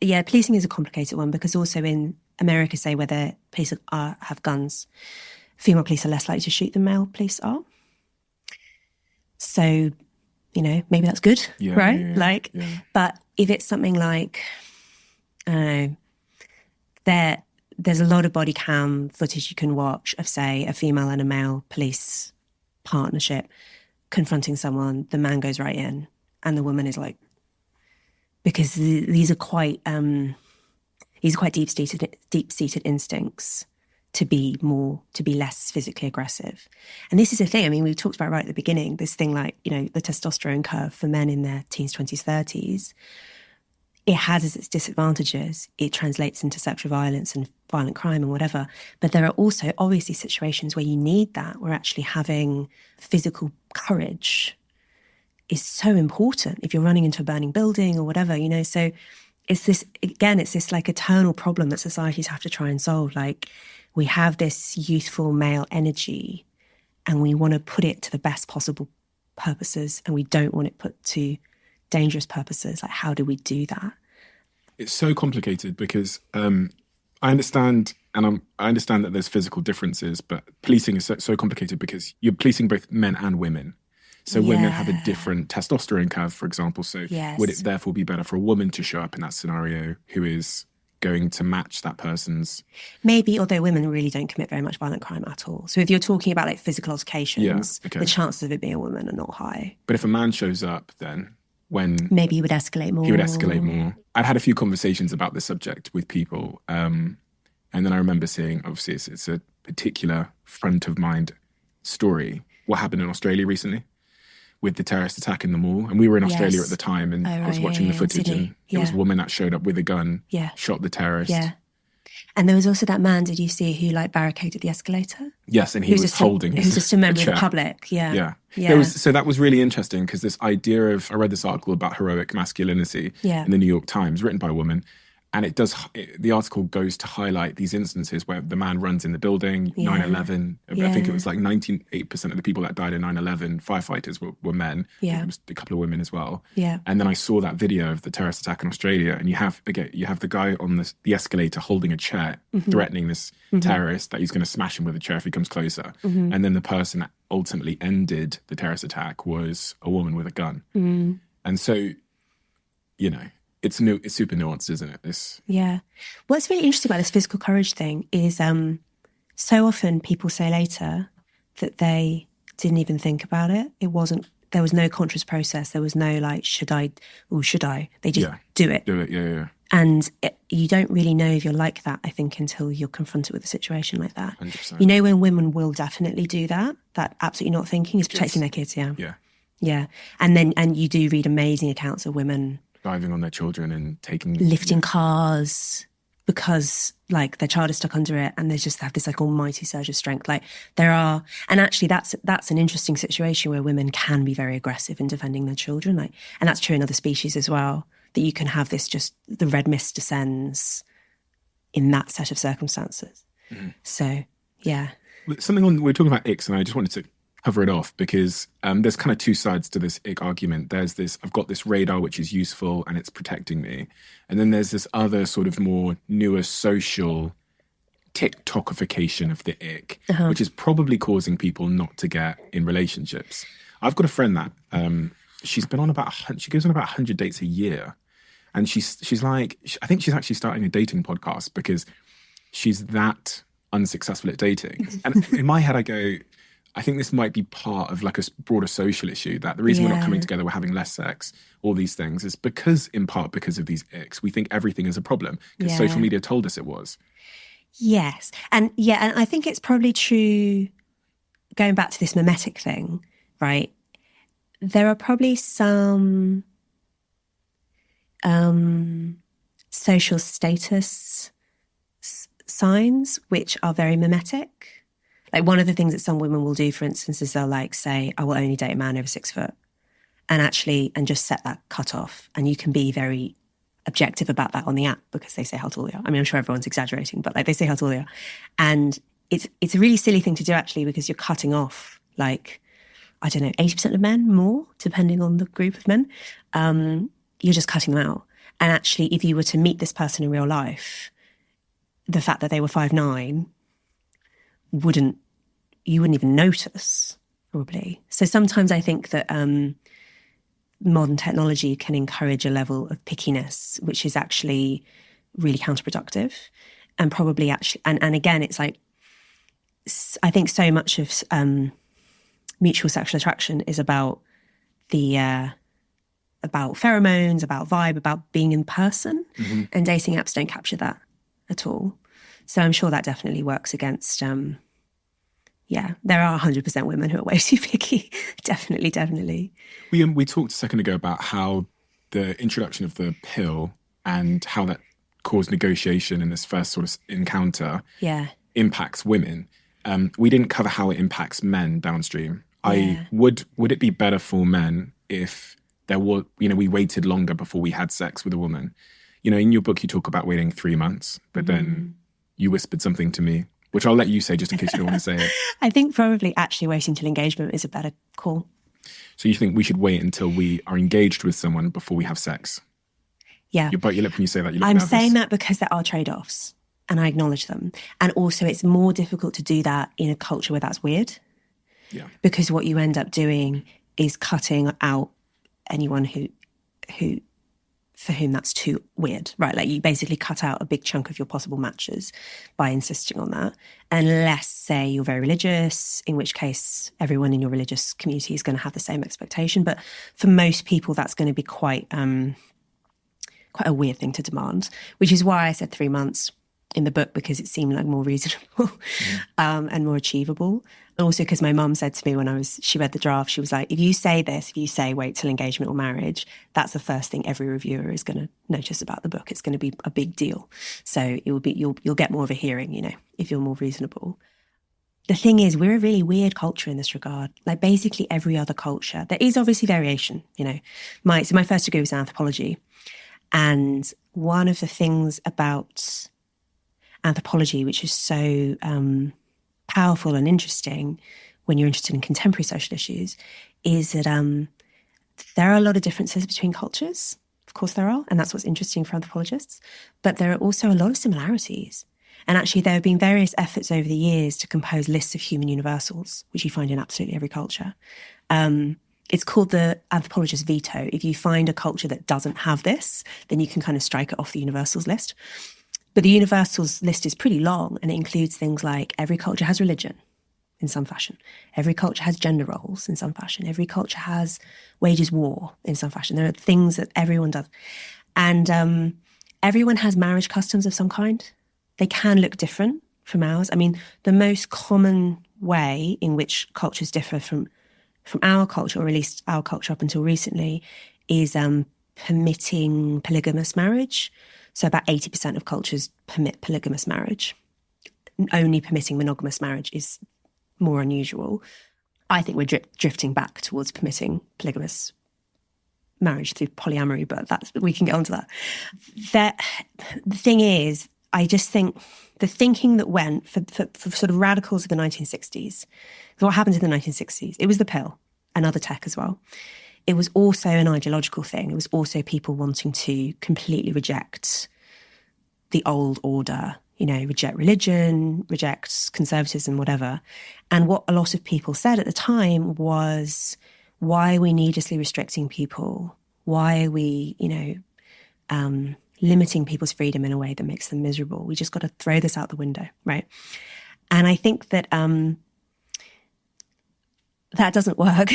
policing is a complicated one because also in America, say, where the police have guns, female police are less likely to shoot than male police are. So, you know, maybe that's good, right? But if it's something like, I don't know, there's a lot of body cam footage you can watch of, say, a female and a male police partnership confronting someone. The man goes right in and the woman is like, because these are quite deep-seated instincts to be less physically aggressive. And this is the thing, I mean, we talked about right at the beginning, this thing like, you know, the testosterone curve for men in their teens, 20s, 30s, it has as its disadvantages. It translates into sexual violence and violent crime and whatever. But there are also obviously situations where you need that, where actually having physical courage is so important if you're running into a burning building or whatever, you know. So it's this like eternal problem that societies have to try and solve. Like, we have this youthful male energy and we want to put it to the best possible purposes and we don't want it put to dangerous purposes. Like, how do we do that? It's so complicated because I understand that there's physical differences, but policing is so complicated because you're policing both men and women. So women have a different testosterone curve, for example. So would it therefore be better for a woman to show up in that scenario who is going to match that person's? Maybe, although women really don't commit very much violent crime at all. So if you're talking about like physical altercations, the chances of it being a woman are not high. But if a man shows up, then maybe he would escalate more. He would escalate more. I'd had a few conversations about this subject with people. And then I remember seeing, obviously, it's a particular front of mind story. What happened in Australia recently with the terrorist attack in the mall. And we were in Australia at the time, and I was watching the footage, and it was a woman that showed up with a gun, shot the terrorist. Yeah. And there was also that man, did you see, who like barricaded the escalator? Yes, and he was holding He was just a member of the public, Yeah. So that was really interesting because this idea of, I read this article about heroic masculinity in the New York Times, written by a woman. And the article goes to highlight these instances where the man runs in the building, 9/11. I think it was like 98% of the people that died in 9/11, firefighters were men. There was a couple of women as well. And then I saw that video of the terrorist attack in Australia, and you have the guy on the escalator holding a chair, threatening this terrorist that he's going to smash him with a chair if he comes closer. And then the person that ultimately ended the terrorist attack was a woman with a gun. And so, you know, it's super nuanced, isn't it? Yeah. What's really interesting about this physical courage thing is so often people say later that they didn't even think about it. There was no conscious process. There was no like, should I? They just do it. Yeah. And you don't really know if you're like that, I think, until you're confronted with a situation like that. 100%. You know, when women will definitely do that absolutely not thinking is protecting their kids. Yeah. And you do read amazing accounts of women driving on their children and lifting cars because like their child is stuck under it, and they just have this like almighty surge of strength. Like and actually that's an interesting situation where women can be very aggressive in defending their children. Like, and that's true in other species as well, that you can have this, just the red mist descends in that set of circumstances. So, yeah. Something we're talking about icks, and I just wanted to cover it off because there's kind of two sides to this ick argument. There's this, I've got this radar which is useful and it's protecting me. And then there's this other sort of more newer social TikTokification of the ick, which is probably causing people not to get in relationships. I've got a friend that she goes on about 100 dates a year. And she's like, I think she's actually starting a dating podcast because she's that unsuccessful at dating. And in my head I go, I think this might be part of like a broader social issue, that the reason we're not coming together, we're having less sex, all these things, is in part because of these icks. We think everything is a problem because social media told us it was. Yes. And I think it's probably true, going back to this mimetic thing, right? There are probably some social status signs which are very mimetic. Like, one of the things that some women will do, for instance, is they'll like say, I will only date a man over 6 foot, and just set that cut off. And you can be very objective about that on the app because they say how tall they are. I mean, I'm sure everyone's exaggerating, but like they say how tall they are. And it's a really silly thing to do actually, because you're cutting off like I don't know, 80% of men, more, depending on the group of men, you're just cutting them out. And actually, if you were to meet this person in real life, the fact that they were 5'9", you wouldn't even notice, probably. So sometimes I think that modern technology can encourage a level of pickiness, which is actually really counterproductive. And probably actually, and again, it's like, I think so much of mutual sexual attraction is about about pheromones, about vibe, about being in person. Mm-hmm. And dating apps don't capture that at all. So I'm sure that definitely works against, there are 100% women who are way too picky. Definitely. We talked a second ago about how the introduction of the pill and how that caused negotiation in this first sort of encounter impacts women. We didn't cover how it impacts men downstream. Would it be better for men if there were, we waited longer before we had sex with a woman? In your book, you talk about waiting 3 months, but then you whispered something to me, which I'll let you say just in case you don't want to say it. I think probably actually waiting till engagement is a better call. So you think we should wait until we are engaged with someone before we have sex? Yeah. You bite your lip when you say that. You look I'm nervous. saying that because there are trade-offs and I acknowledge them. And also it's more difficult to do that in a culture where that's weird. Yeah. Because what you end up doing is cutting out anyone who for whom that's too weird, right? Like you basically cut out a big chunk of your possible matches by insisting on that. Unless, say, you're very religious, in which case everyone in your religious community is going to have the same expectation. But for most people, that's going to be quite a weird thing to demand, which is why I said 3 months in the book, because it seemed like more reasonable and more achievable. And also because my mum said to me when she read the draft, she was like, if you say wait till engagement or marriage, that's the first thing every reviewer is going to notice about the book. It's going to be a big deal. So you'll get more of a hearing, if you're more reasonable. The thing is, we're a really weird culture in this regard. Like basically every other culture, there is obviously variation, my first degree was in anthropology. And one of the things about anthropology, which is so powerful and interesting when you're interested in contemporary social issues, is that there are a lot of differences between cultures. Of course there are, and that's what's interesting for anthropologists. But there are also a lot of similarities. And actually there have been various efforts over the years to compose lists of human universals, which you find in absolutely every culture. It's called the anthropologist's veto. If you find a culture that doesn't have this, then you can kind of strike it off the universals list. But the universals list is pretty long, and it includes things like every culture has religion in some fashion. Every culture has gender roles in some fashion. Every culture has wages war in some fashion. There are things that everyone does. And everyone has marriage customs of some kind. They can look different from ours. I mean, the most common way in which cultures differ from our culture, or at least our culture up until recently, is permitting polygamous marriage. So about 80% of cultures permit polygamous marriage. Only permitting monogamous marriage is more unusual. I think we're drifting back towards permitting polygamous marriage through polyamory, but we can get onto that. The thing is, I just think the thinking that went for sort of radicals of the 1960s, what happened in the 1960s, it was the pill and other tech as well. It was also an ideological thing. It was also people wanting to completely reject the old order, reject religion, reject conservatism, whatever. And what a lot of people said at the time was, why are we needlessly restricting people? Why are we, limiting people's freedom in a way that makes them miserable? We just got to throw this out the window, right? And I think that that doesn't work,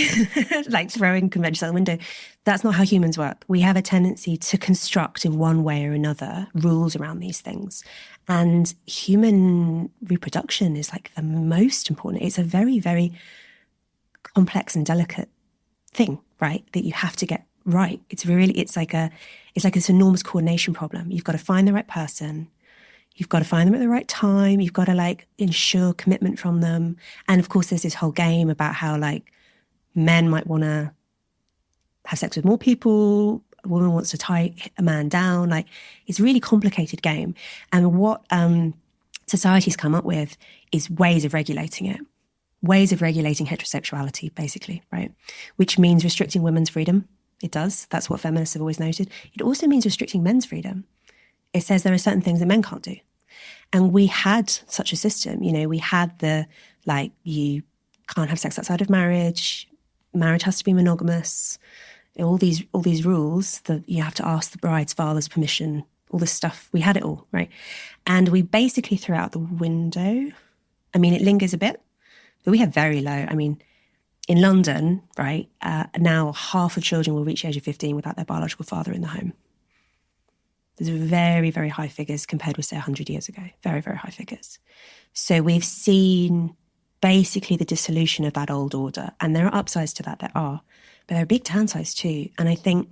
like throwing conventions out the window. That's not how humans work. We have a tendency to construct in one way or another rules around these things. And human reproduction is like the most important. It's a very, very complex and delicate thing, right? That you have to get right. It's like this enormous coordination problem. You've got to find the right person. You've got to find them at the right time. You've got to ensure commitment from them. And of course, there's this whole game about how men might want to have sex with more people. A woman wants to tie a man down. It's a really complicated game. And what society's come up with is ways of regulating it. ways of regulating heterosexuality, basically, right? Which means restricting women's freedom. It does. That's what feminists have always noted. It also means restricting men's freedom. It says there are certain things that men can't do. And we had such a system, we had you can't have sex outside of marriage has to be monogamous, all these rules that you have to ask the bride's father's permission, all this stuff. We had it all, right? And we basically threw out the window. I mean, it lingers a bit, but we have very low. I mean, in London, right, now half of children will reach the age of 15 without their biological father in the home. There's very, very high figures compared with, say, 100 years ago. Very, very high figures. So we've seen basically the dissolution of that old order. And there are upsides to that, there are. But there are big downsides too. And I think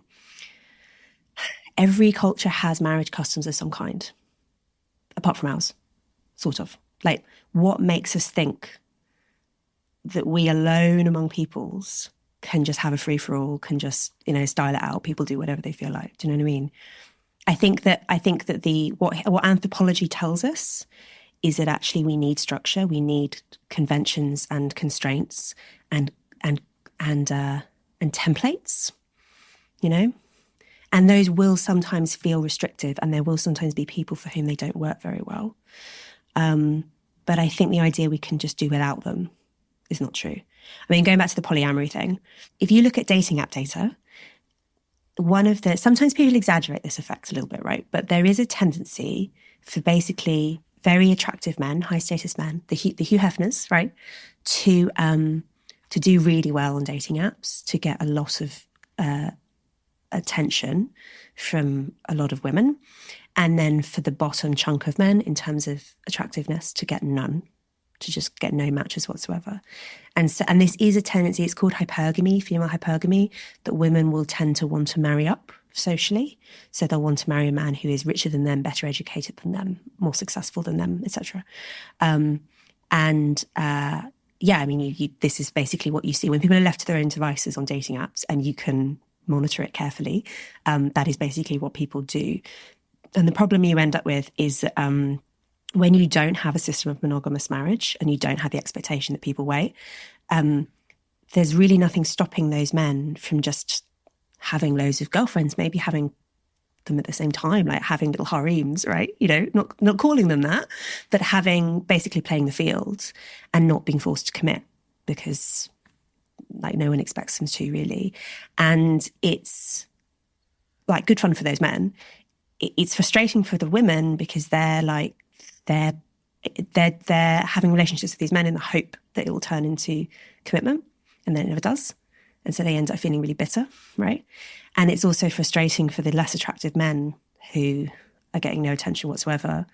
every culture has marriage customs of some kind, apart from ours, sort of. Like, what makes us think that we alone among peoples can just have a free-for-all, can just, style it out, people do whatever they feel like. Do you know what I mean? I think that what anthropology tells us is that actually we need structure, we need conventions and constraints and templates, and those will sometimes feel restrictive, and there will sometimes be people for whom they don't work very well. But I think the idea we can just do without them is not true. I mean, going back to the polyamory thing, if you look at dating app data, sometimes people exaggerate this effect a little bit, right? But there is a tendency for basically very attractive men, high status men, the Hugh Hefners, right, to do really well on dating apps, to get a lot of attention from a lot of women, and then for the bottom chunk of men in terms of attractiveness to get none, to just get no matches whatsoever. And this is a tendency, it's called hypergamy, female hypergamy, that women will tend to want to marry up socially. So they'll want to marry a man who is richer than them, better educated than them, more successful than them, etc. This is basically what you see when people are left to their own devices on dating apps, and you can monitor it carefully. That is basically what people do. And the problem you end up with is when you don't have a system of monogamous marriage and you don't have the expectation that people wait, there's really nothing stopping those men from just having loads of girlfriends, maybe having them at the same time, like having little harems, right? Not calling them that, but basically playing the field and not being forced to commit because no one expects them to, really. And it's good fun for those men. It's frustrating for the women because they're having relationships with these men in the hope that it will turn into commitment, and then it never does. And so they end up feeling really bitter, right? And it's also frustrating for the less attractive men who are getting no attention whatsoever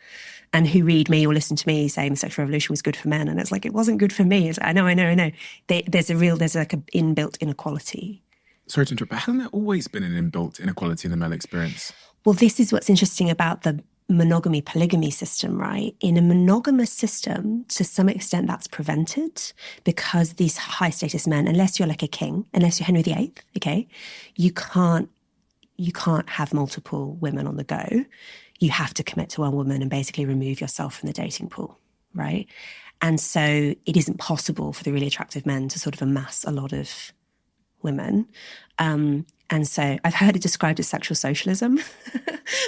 and who read me or listen to me saying the sexual revolution was good for men. And it's it wasn't good for me. I know. There's an inbuilt inequality. Sorry to interrupt, but hasn't there always been an inbuilt inequality in the male experience? Well, this is what's interesting about the monogamy-polygamy system, right? In a monogamous system, to some extent, that's prevented because these high-status men, unless you're like a king, unless you're Henry VIII, okay, you can't have multiple women on the go. You have to commit to one woman and basically remove yourself from the dating pool, right? And so it isn't possible for the really attractive men to sort of amass a lot of women. And so I've heard it described as sexual socialism,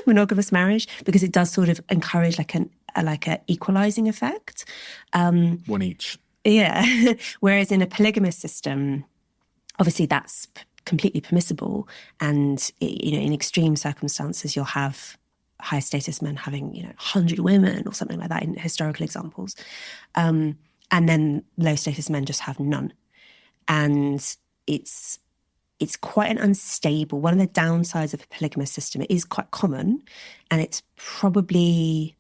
monogamous marriage, because it does sort of encourage a equalizing effect. One each. Yeah. Whereas in a polygamous system, obviously that's completely permissible. And, in extreme circumstances, you'll have high status men having, 100 women or something like that in historical examples. And then low status men just have none. And it's quite an unstable, one of the downsides of a polygamous system. It is quite common, and it's probably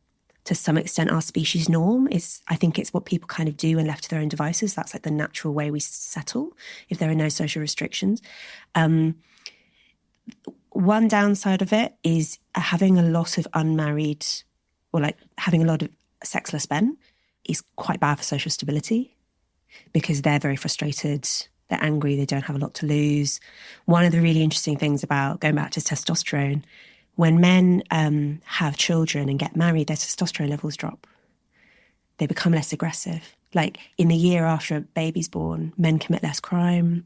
to some extent our species norm. I think it's what people kind of do when left to their own devices. That's the natural way we settle if there are no social restrictions. One downside of it is having a lot of unmarried, or having a lot of sexless men is quite bad for social stability because they're very frustrated. They're angry, they don't have a lot to lose. One of the really interesting things about going back to testosterone, when men have children and get married, their testosterone levels drop. They become less aggressive. Like in the year after a baby's born, men commit less crime,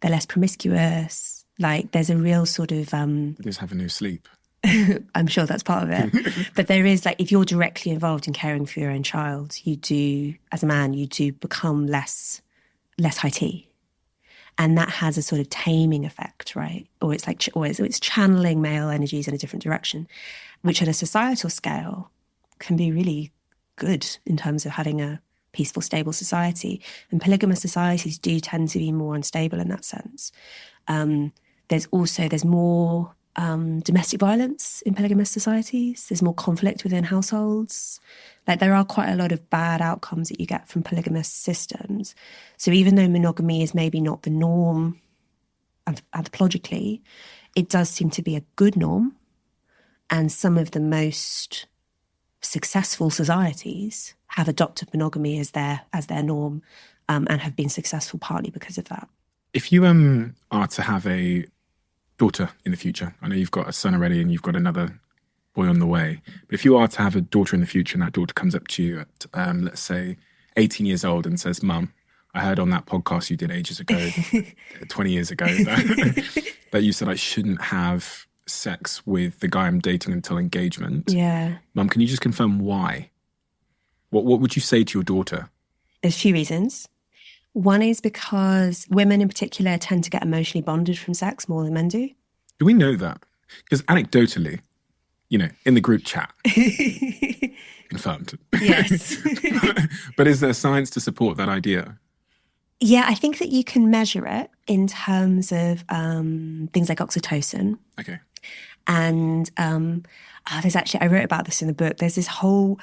they're less promiscuous. Like there's a real sort of... They just have no sleep. I'm sure that's part of it. But there is, like, if you're directly involved in caring for your own child, you do, as a man, you do become less high tea. And that has a sort of taming effect, right? Or it's like, it's channeling male energies in a different direction, which at a societal scale can be really good in terms of having a peaceful, stable society. And polygamous societies do tend to be more unstable in that sense. There's more domestic violence in polygamous societies. There's more conflict within households. Like there are quite a lot of bad outcomes that you get from polygamous systems. So even though monogamy is maybe not the norm anthropologically, it does seem to be a good norm. And some of the most successful societies have adopted monogamy as their norm, and have been successful partly because of that. If you are to have a daughter in the future, I know you've got a son already and you've got another boy on the way, but if you are to have a daughter in the future and that daughter comes up to you at, let's say, 18 years old and says, "Mum, I heard on that podcast you did ages ago, 20 years ago, that you said I shouldn't have sex with the guy I'm dating until engagement. Yeah. Mum, can you just confirm why? What would you say to your daughter?" There's a few reasons. One is because women in particular tend to get emotionally bonded from sex more than men do. Do we know that? Because anecdotally, in the group chat, confirmed. Yes. But is there science to support that idea? Yeah, I think that you can measure it in terms of things like oxytocin. Okay. And there's actually, I wrote about this in the book, there's this whole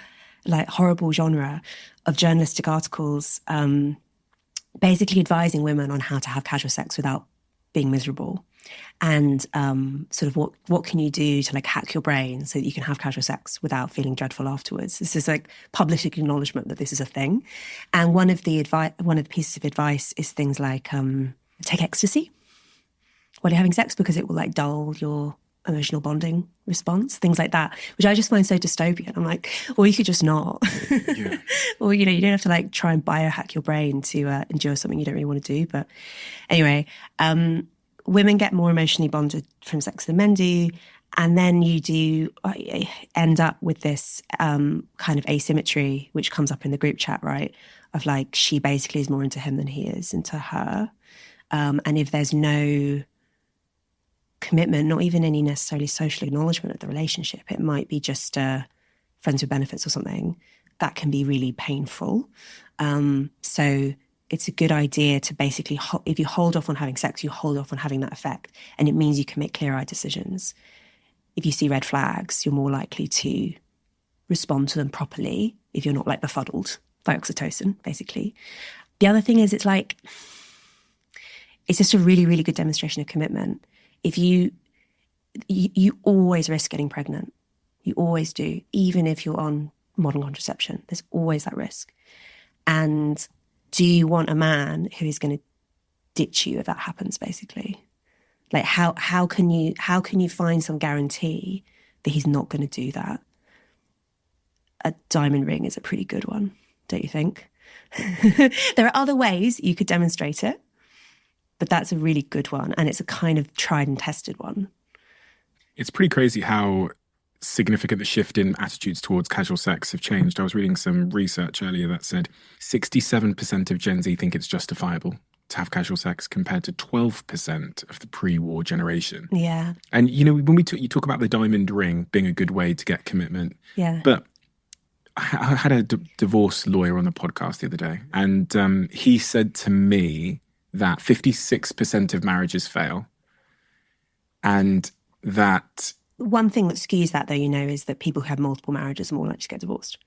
like horrible genre of journalistic articles basically advising women on how to have casual sex without being miserable. And sort of what can you do to like hack your brain so that you can have casual sex without feeling dreadful afterwards. This is like public acknowledgement that this is a thing. And one of the pieces of advice is things like take ecstasy while you're having sex because it will like dull your emotional bonding response, things like that, which I just find so dystopian. I'm like, or you could just not. Yeah. Or, you don't have to like try and biohack your brain to endure something you don't really want to do. But anyway, women get more emotionally bonded from sex than men do. And then you do end up with this kind of asymmetry, which comes up in the group chat, right? Of like, she basically is more into him than he is into her. And if there's no commitment, not even any necessarily social acknowledgement of the relationship, it might be just friends with benefits or something, that can be really painful. So it's a good idea to basically, if you hold off on having sex, you hold off on having that effect. And it means you can make clear-eyed decisions. If you see red flags, you're more likely to respond to them properly if you're not like befuddled by oxytocin, basically. The other thing is it's just a really, really good demonstration of commitment. If you always risk getting pregnant. You always do, even if you're on modern contraception. There's always that risk. And do you want a man who is going to ditch you if that happens, basically? Like how can you find some guarantee that he's not going to do that? A diamond ring is a pretty good one, don't you think? There are other ways you could demonstrate it, but that's a really good one. And it's a kind of tried and tested one. It's pretty crazy how significant the shift in attitudes towards casual sex have changed. I was reading some research earlier that said 67% of Gen Z think it's justifiable to have casual sex compared to 12% of the pre-war generation. Yeah. And, when you talk about the diamond ring being a good way to get commitment. Yeah. But I had a divorce lawyer on the podcast the other day, and he said to me that 56% of marriages fail, and that... One thing that skews that, though, is that people who have multiple marriages are more likely to get divorced.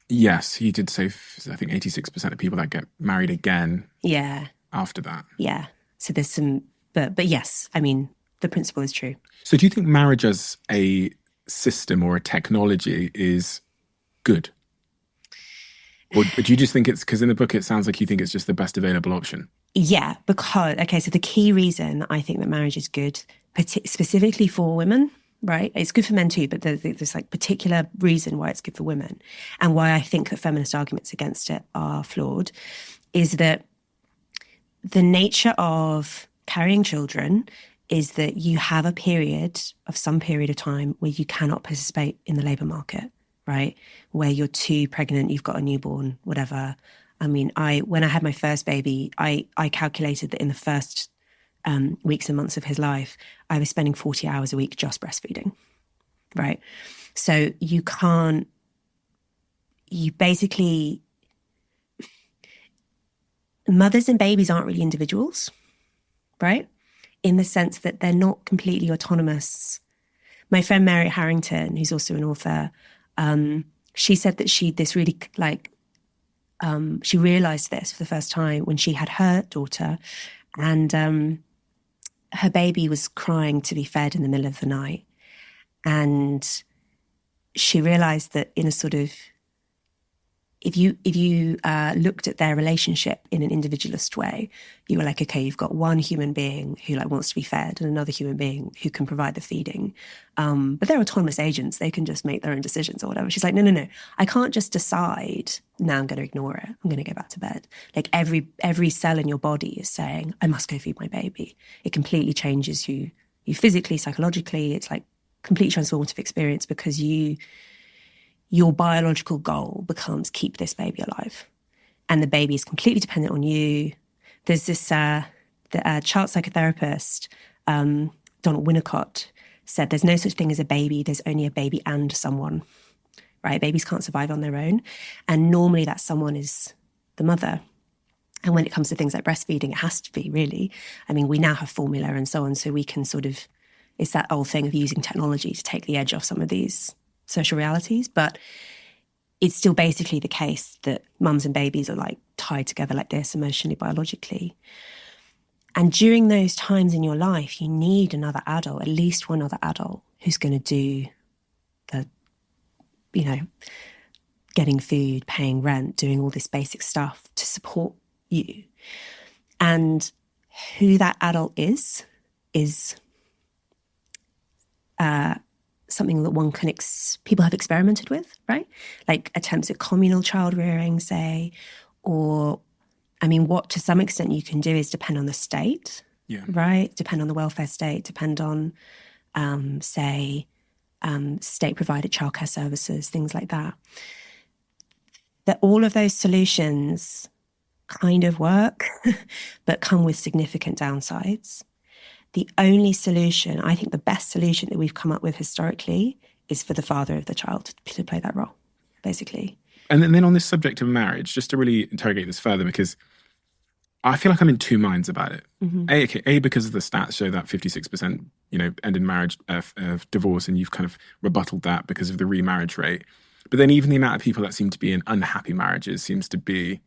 Yes, he did say, I think 86% of people that get married again. Yeah. After that. Yeah. So there's some, but yes, I mean, the principle is true. So do you think marriage as a system or a technology is good? Or do you just think it's, because in the book it sounds like you think it's just the best available option? Yeah, because, so the key reason I think that marriage is good, specifically for women, right? It's good for men too, but there's like particular reason why it's good for women, and why I think that feminist arguments against it are flawed, is that the nature of carrying children is that you have a period of some period of time where you cannot participate in the labour market, right? Where you're too pregnant, you've got a newborn, whatever. I mean, when I had my first baby, I calculated that in the first weeks and months of his life, I was spending 40 hours a week just breastfeeding, right? So you basically, mothers and babies aren't really individuals, right? In the sense that they're not completely autonomous. My friend Mary Harrington, who's also an author, she said that she realised this for the first time when she had her daughter, and her baby was crying to be fed in the middle of the night. And she realised that in a sort of, if you looked at their relationship in an individualist way, you were like, okay, you've got one human being who like wants to be fed and another human being who can provide the feeding. But they're autonomous agents. They can just make their own decisions or whatever. She's like, no. I can't just decide, now I'm going to ignore it. I'm going to go back to bed. Like every cell in your body is saying, I must go feed my baby. It completely changes you physically, psychologically. It's like complete transformative experience because your biological goal becomes keep this baby alive. And the baby is completely dependent on you. There's this child psychotherapist, Donald Winnicott, said there's no such thing as a baby, there's only a baby and someone, right? Babies can't survive on their own. And normally that someone is the mother. And when it comes to things like breastfeeding, it has to be, really. I mean, we now have formula and so on, so we can sort of, it's that old thing of using technology to take the edge off some of these social realities, but it's still basically the case that mums and babies are like tied together like this emotionally, biologically. And during those times in your life, you need another adult, at least one other adult who's going to do the, getting food, paying rent, doing all this basic stuff to support you. And who that adult is something that people have experimented with, right? Like attempts at communal child rearing, say, or, I mean, what to some extent you can do is depend on the state, right? Depend on the welfare state, depend on, state-provided childcare services, things like that. That all of those solutions kind of work, but come with significant downsides. The only solution, I think the best solution that we've come up with historically is for the father of the child to play that role, basically. And then on this subject of marriage, just to really interrogate this further, because I feel like I'm in two minds about it. Mm-hmm. A, because of the stats show that 56%, end in marriage of divorce, and you've kind of rebutted that because of the remarriage rate. But then even the amount of people that seem to be in unhappy marriages seems to be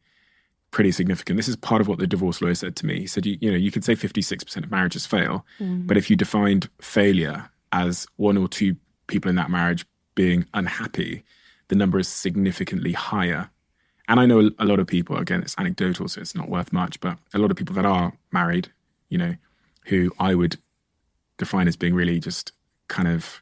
pretty significant. This is part of what the divorce lawyer said to me. He said, you could say 56% of marriages fail, but if you defined failure as one or two people in that marriage being unhappy, the number is significantly higher. And I know a lot of people, again, it's anecdotal, so it's not worth much, but a lot of people that are married, who I would define as being really just kind of,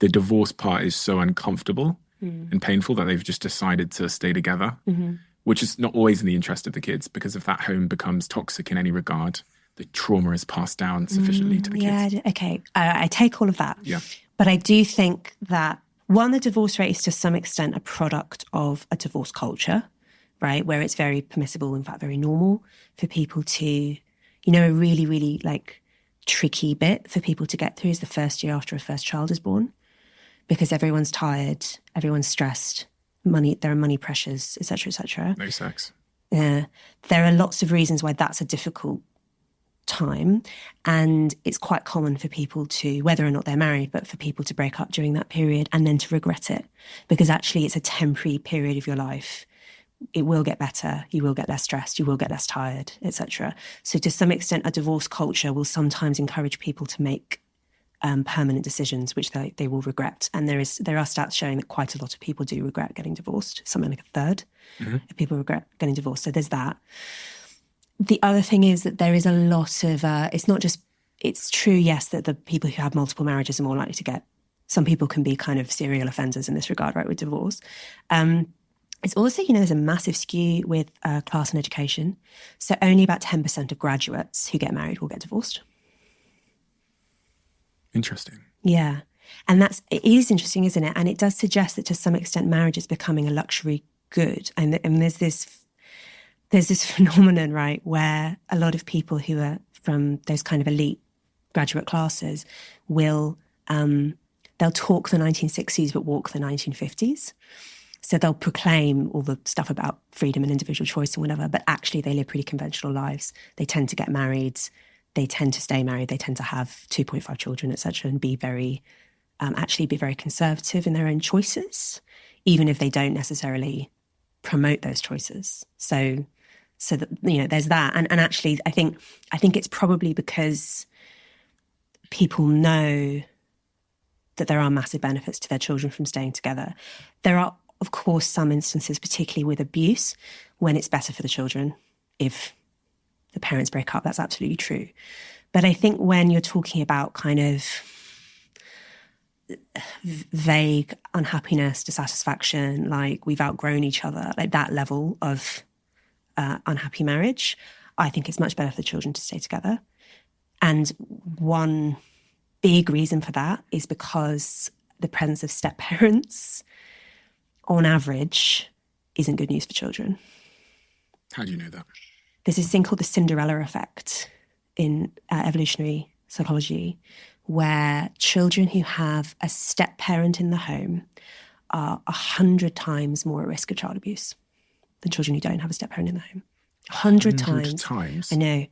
the divorce part is so uncomfortable and painful that they've just decided to stay together. Mm-hmm. Which is not always in the interest of the kids, because if that home becomes toxic in any regard, the trauma is passed down sufficiently to the kids. Yeah, okay. I take all of that. Yeah. But I do think that, one, the divorce rate is to some extent a product of a divorce culture, right, where it's very permissible, in fact, very normal for people to, a really, really like tricky bit for people to get through is the first year after a first child is born, because everyone's tired, everyone's stressed. There are money pressures, et cetera, No sex. Yeah. There are lots of reasons why that's a difficult time. And it's quite common for people to, whether or not they're married, but for people to break up during that period and then to regret it. Because actually it's a temporary period of your life. It will get better. You will get less stressed. You will get less tired, et cetera. So to some extent, a divorce culture will sometimes encourage people to make permanent decisions, which they will regret. And there are stats showing that quite a lot of people do regret getting divorced. Something like a third of people regret getting divorced. So there's that. The other thing is that there is a lot of, it's true, yes, that the people who have multiple marriages are more likely to get Some people can be kind of serial offenders in this regard, right, with divorce. It's also, there's a massive skew with class and education. So only about 10% of graduates who get married will get divorced. Interesting. Yeah. And it is interesting, isn't it? And it does suggest that to some extent marriage is becoming a luxury good. And there's this phenomenon, right, where a lot of people who are from those kind of elite graduate classes will, they'll talk the 1960s but walk the 1950s. So they'll proclaim all the stuff about freedom and individual choice and whatever, but actually they live pretty conventional lives. They tend to get married. They tend to stay married. They tend to have 2.5 children, etc., and be very conservative in their own choices, even if they don't necessarily promote those choices. So that, there's that. And actually, I think it's probably because people know that there are massive benefits to their children from staying together. There are, of course, some instances, particularly with abuse, when it's better for the children if the parents break up. That's absolutely true. But I think when you're talking about kind of vague unhappiness, dissatisfaction, like we've outgrown each other, like that level of unhappy marriage, I think it's much better for the children to stay together. And one big reason for that is because the presence of step-parents, on average, isn't good news for children. How do you know that? There's this thing called the Cinderella effect in evolutionary psychology, where children who have a step-parent in the home are 100 times more at risk of child abuse than children who don't have a step-parent in the home. 100 times. I know.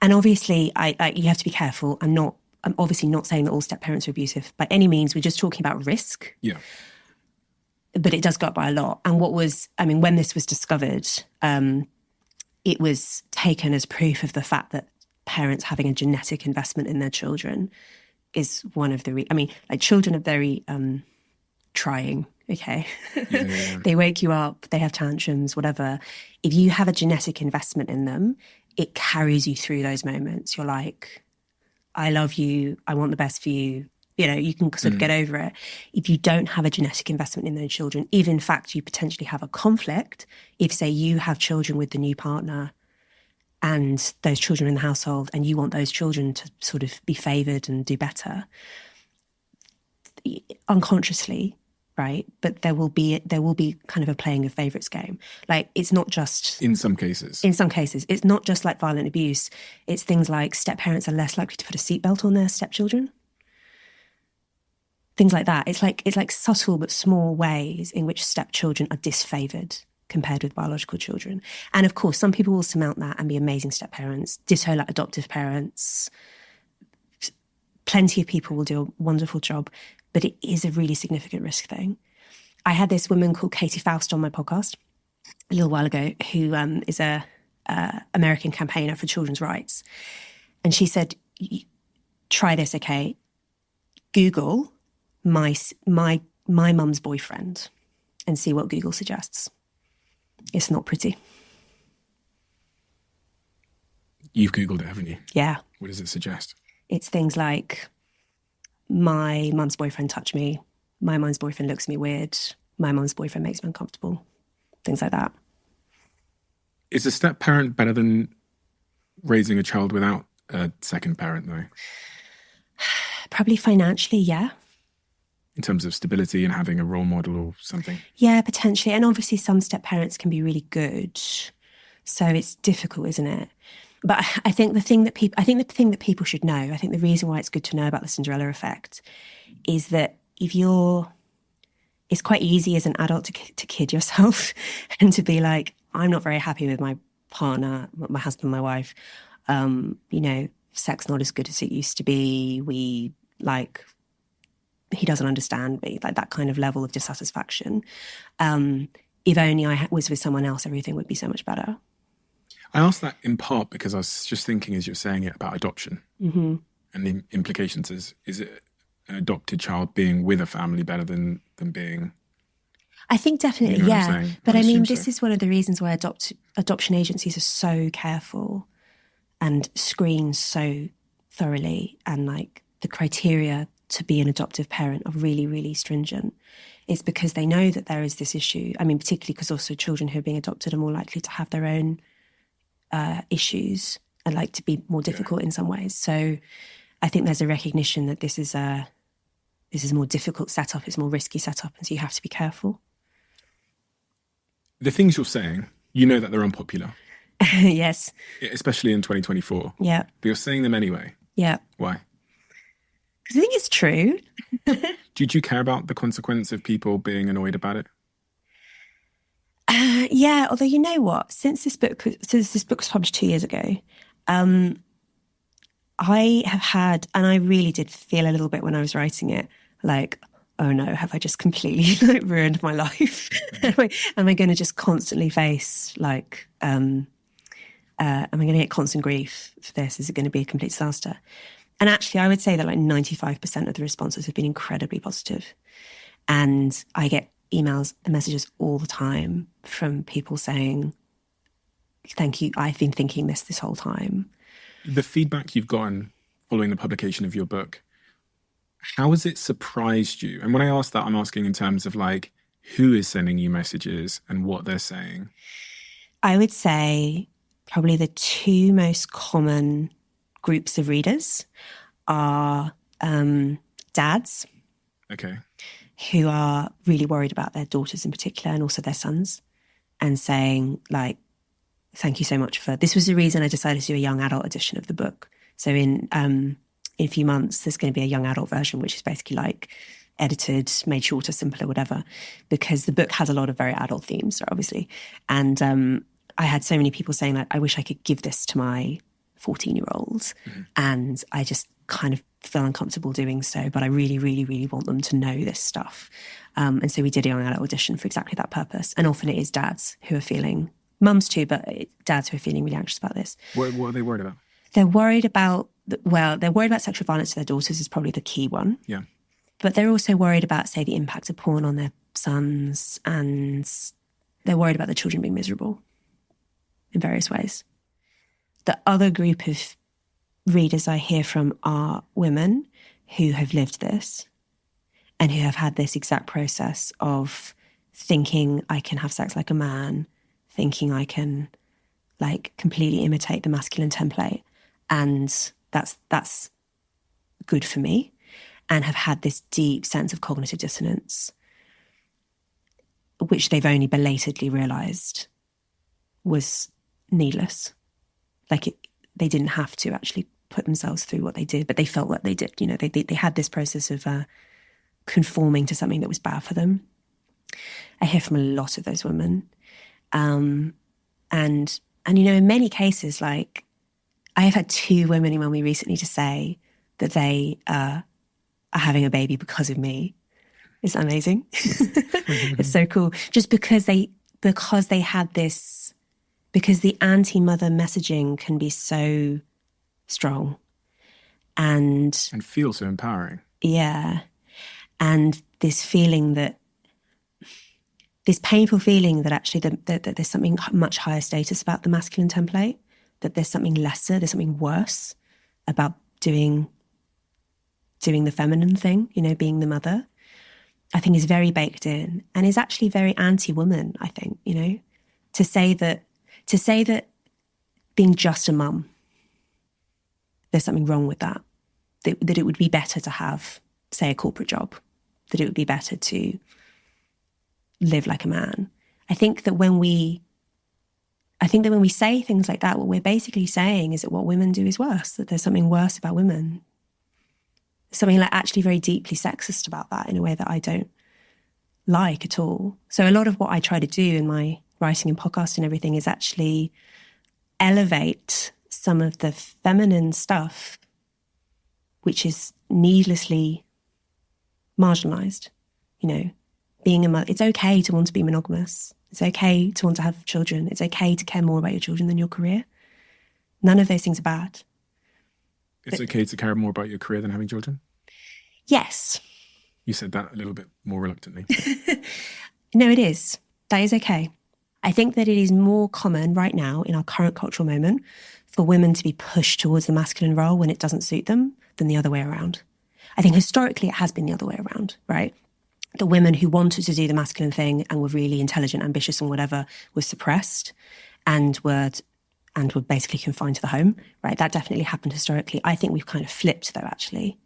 And obviously, you have to be careful. I'm obviously not saying that all step-parents are abusive by any means. We're just talking about risk. Yeah. But it does go up by a lot. And when this was discovered, it was taken as proof of the fact that parents having a genetic investment in their children is one of the... children are very trying, okay? Yeah. They wake you up, they have tantrums, whatever. If you have a genetic investment in them, it carries you through those moments. You're like, I love you, I want the best for you. You can sort of get over it. If you don't have a genetic investment in those children, if in fact you potentially have a conflict, if say you have children with the new partner and those children in the household and you want those children to sort of be favoured and do better, unconsciously, right? But there will be kind of a playing of favourites game. Like, it's not just... In some cases, it's not just like violent abuse. It's things like step-parents are less likely to put a seatbelt on their stepchildren. Things like that. It's like subtle but small ways in which stepchildren are disfavoured compared with biological children. And of course, some people will surmount that and be amazing step-parents, ditto like adoptive parents. Plenty of people will do a wonderful job, but it is a really significant risk thing. I had this woman called Katie Faust on my podcast a little while ago, who is a American campaigner for children's rights. And she said, try this, okay? Google my mum's boyfriend and see what Google suggests. It's not pretty. You've Googled it, haven't you? Yeah. What does it suggest? It's things like, my mum's boyfriend touched me, my mum's boyfriend looks at me weird, my mum's boyfriend makes me uncomfortable, things like that. Is a step-parent better than raising a child without a second parent, though? Probably financially, yeah. In terms of stability and having a role model or something? Yeah, potentially. And obviously some step-parents can be really good. So it's difficult, isn't it? But I think the thing that people should know, I think the reason why it's good to know about the Cinderella effect is that it's quite easy as an adult to kid yourself and to be like, I'm not very happy with my partner, my husband, my wife. Sex not as good as it used to be. He doesn't understand me, like that kind of level of dissatisfaction. If only I was with someone else, everything would be so much better. I asked that in part because I was just thinking as you're saying it about adoption and the implications. Is it an adopted child being with a family better than being... I think definitely, you know yeah. But this is one of the reasons why adoption agencies are so careful and screen so thoroughly, and like the criteria to be an adoptive parent are really, really stringent. It's because they know that there is this issue. I mean, particularly because also children who are being adopted are more likely to have their own issues and like to be more difficult in some ways. So I think there's a recognition that this is a more difficult setup, it's a more risky setup, and so you have to be careful. The things you're saying, you know that they're unpopular. Yes. Especially in 2024. Yeah. But you're saying them anyway. Yeah. Why? Because I think it's true. Do you care about the consequence of people being annoyed about it? Yeah, although you know what? Since this book was published 2 years ago, I have had, and I really did feel a little bit when I was writing it, like, oh no, have I just completely like ruined my life? Am I going to just constantly face like, am I going to get constant grief for this? Is it going to be a complete disaster? And actually, I would say that like 95% of the responses have been incredibly positive. And I get emails and messages all the time from people saying, thank you, I've been thinking this whole time. The feedback you've gotten following the publication of your book, how has it surprised you? And when I ask that, I'm asking in terms of like, who is sending you messages and what they're saying? I would say probably the two most common groups of readers are dads. Okay. Who are really worried about their daughters in particular and also their sons, and saying like, thank you so much for, this was the reason I decided to do a young adult edition of the book. So in a few months, there's going to be a young adult version, which is basically like edited, made shorter, simpler, whatever, because the book has a lot of very adult themes, obviously. And I had so many people saying like, I wish I could give this to my 14-year-olds. And I just kind of feel uncomfortable doing so, but I really, really, really want them to know this stuff. And so we did a young adult edition for exactly that purpose. And often it is dads who are feeling, mums too, but dads who are feeling really anxious about this. What are they worried about? They're worried about, they're worried about sexual violence to their daughters is probably the key one. Yeah. But they're also worried about, say, the impact of porn on their sons, and they're worried about the children being miserable in various ways. The other group of readers I hear from are women who have lived this and who have had this exact process of thinking I can have sex like a man, thinking I can like completely imitate the masculine template, and that's good for me, and have had this deep sense of cognitive dissonance, which they've only belatedly realised was needless. Like they didn't have to actually put themselves through what they did, but they felt what they did. You know, they had this process of conforming to something that was bad for them. I hear from a lot of those women. And you know, in many cases, like I have had 2 women email me recently to say that they are having a baby because of me. It's amazing. It's so cool. Just because they had this, because the anti-mother messaging can be so strong and feel so empowering. Yeah. And this feeling that, this painful feeling that actually that there's something much higher status about the masculine template, that there's something lesser, there's something worse about doing the feminine thing, you know, being the mother, I think is very baked in and is actually very anti-woman, I think, you know, to say that being just a mum, there's something wrong with that it would be better to have, say, a corporate job, that it would be better to live like a man. I think that when we say things like that, what we're basically saying is that what women do is worse, that there's something worse about women. Something like actually very deeply sexist about that in a way that I don't like at all. So a lot of what I try to do in my writing and podcast and everything is actually elevate some of the feminine stuff, which is needlessly marginalized. You know, being a mother, it's okay to want to be monogamous. It's okay to want to have children. It's okay to care more about your children than your career. None of those things are bad. It's okay to care more about your career than having children? Yes. You said that a little bit more reluctantly. No, it is. That is okay. I think that it is more common right now in our current cultural moment for women to be pushed towards the masculine role when it doesn't suit them than the other way around. I think historically it has been the other way around, right? The women who wanted to do the masculine thing and were really intelligent, ambitious and whatever were suppressed and were basically confined to the home, right? That definitely happened historically. I think we've kind of flipped though, actually.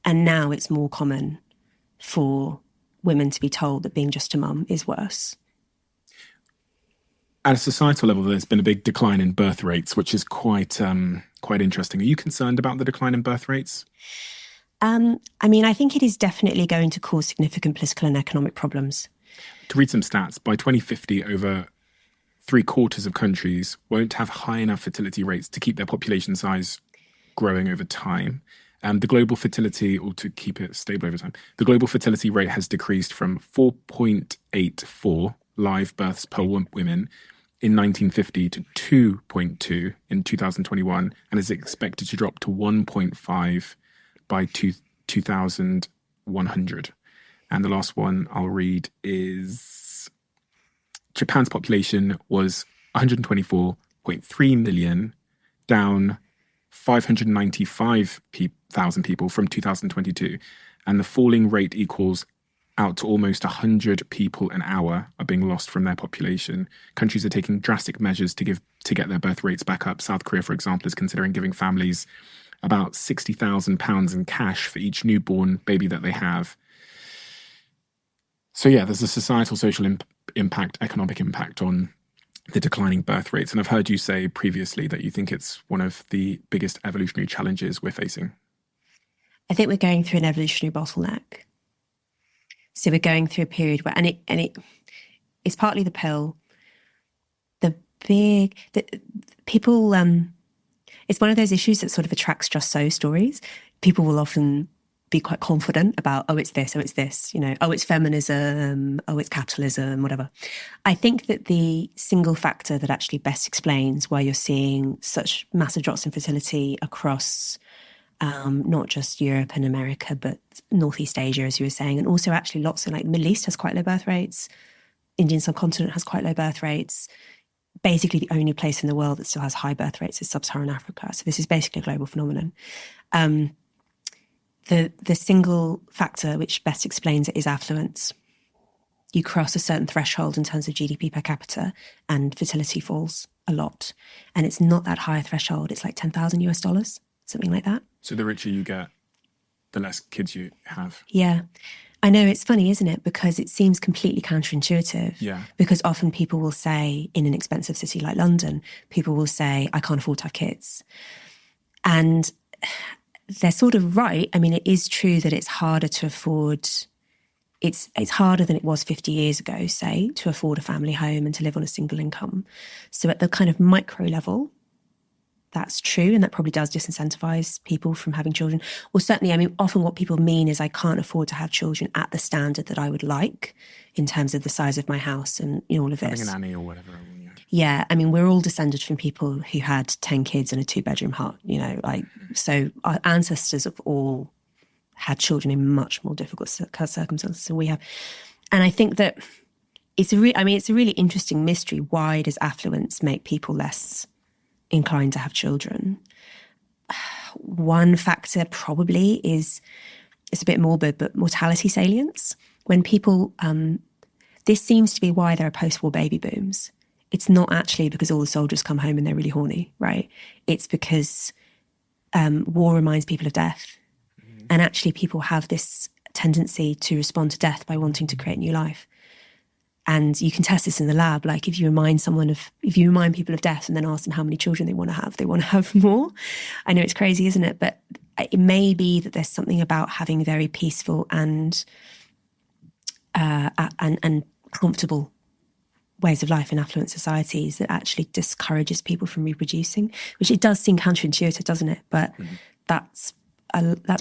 And now it's more common for women to be told that being just a mum is worse. At a societal level, there's been a big decline in birth rates, which is quite interesting. Are you concerned about the decline in birth rates? I mean, I think it is definitely going to cause significant political and economic problems. To read some stats, by 2050, over 3/4 of countries won't have high enough fertility rates to keep their population size growing over time. The global fertility, or to keep it stable over time, the global fertility rate has decreased from 4.84 live births per women in 1950 to 2.2 in 2021, and is expected to drop to 1.5 by 2100. And the last one I'll read is Japan's population was 124.3 million, down 595,000 people from 2022. And the falling rate equals out to almost 100 people an hour are being lost from their population. Countries are taking drastic measures to get their birth rates back up. South Korea, for example, is considering giving families about £60,000 in cash for each newborn baby that they have. So yeah, there's a societal, social impact, economic impact on the declining birth rates. And I've heard you say previously that you think it's one of the biggest evolutionary challenges we're facing. I think we're going through an evolutionary bottleneck. So we're going through a period where, it's partly the pill, people, it's one of those issues that sort of attracts just so stories. People will often be quite confident about, oh, it's this, oh, it's feminism, oh, it's capitalism, whatever. I think that the single factor that actually best explains why you're seeing such massive drops in fertility across not just Europe and America, but Northeast Asia, as you were saying, and also actually lots of, like, Middle East has quite low birth rates. Indian subcontinent has quite low birth rates. Basically, the only place in the world that still has high birth rates is sub-Saharan Africa. So this is basically a global phenomenon. The single factor which best explains it is affluence. You cross a certain threshold in terms of GDP per capita and fertility falls a lot. And it's not that high a threshold. It's like $10,000, something like that. So the richer you get, the less kids you have. Yeah. I know, it's funny, isn't it? Because it seems completely counterintuitive. Yeah. Because often people will say, in an expensive city like London, people will say, I can't afford to have kids. And they're sort of right. I mean, it is true that it's harder to afford, it's harder than it was 50 years ago, say, to afford a family home and to live on a single income. So at the kind of micro level, that's true, and that probably does disincentivize people from having children. Or certainly, I mean, often what people mean is I can't afford to have children at the standard that I would like in terms of the size of my house and, you know, all of this. Having a nanny or whatever. Yeah, I mean, we're all descended from people who had 10 kids in a 2-bedroom hut, you know, like, so our ancestors have all had children in much more difficult circumstances than we have. And I think that it's a really interesting mystery. Why does affluence make people less inclined to have children? One factor probably is, it's a bit morbid, but mortality salience. When people, this seems to be why there are post-war baby booms. It's not actually because all the soldiers come home and they're really horny, right? It's because war reminds people of death. Mm-hmm. And actually people have this tendency to respond to death by wanting to create new life. And you can test this in the lab. Like if you remind people of death and then ask them how many children they want to have more. I know it's crazy, isn't it? But it may be that there's something about having very peaceful and comfortable ways of life in affluent societies that actually discourages people from reproducing, which it does seem counterintuitive, doesn't it? But that's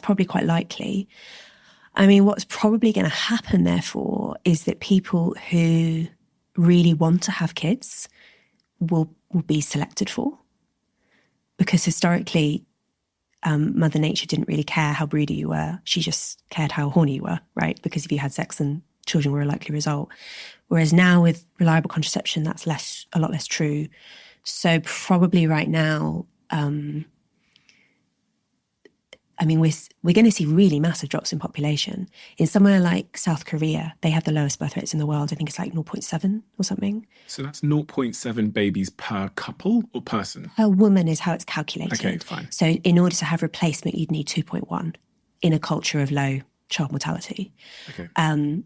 probably quite likely. I mean, what's probably going to happen, therefore, is that people who really want to have kids will be selected for. Because historically, Mother Nature didn't really care how breedy you were. She just cared how horny you were, right? Because if you had sex, then children were a likely result. Whereas now with reliable contraception, that's a lot less true. So probably right now, I mean, we're going to see really massive drops in population. In somewhere like South Korea, they have the lowest birth rates in the world. I think it's like 0.7 or something. So that's 0.7 babies per couple or person? Per woman is how it's calculated. Okay, fine. So in order to have replacement, you'd need 2.1 in a culture of low child mortality. Okay. And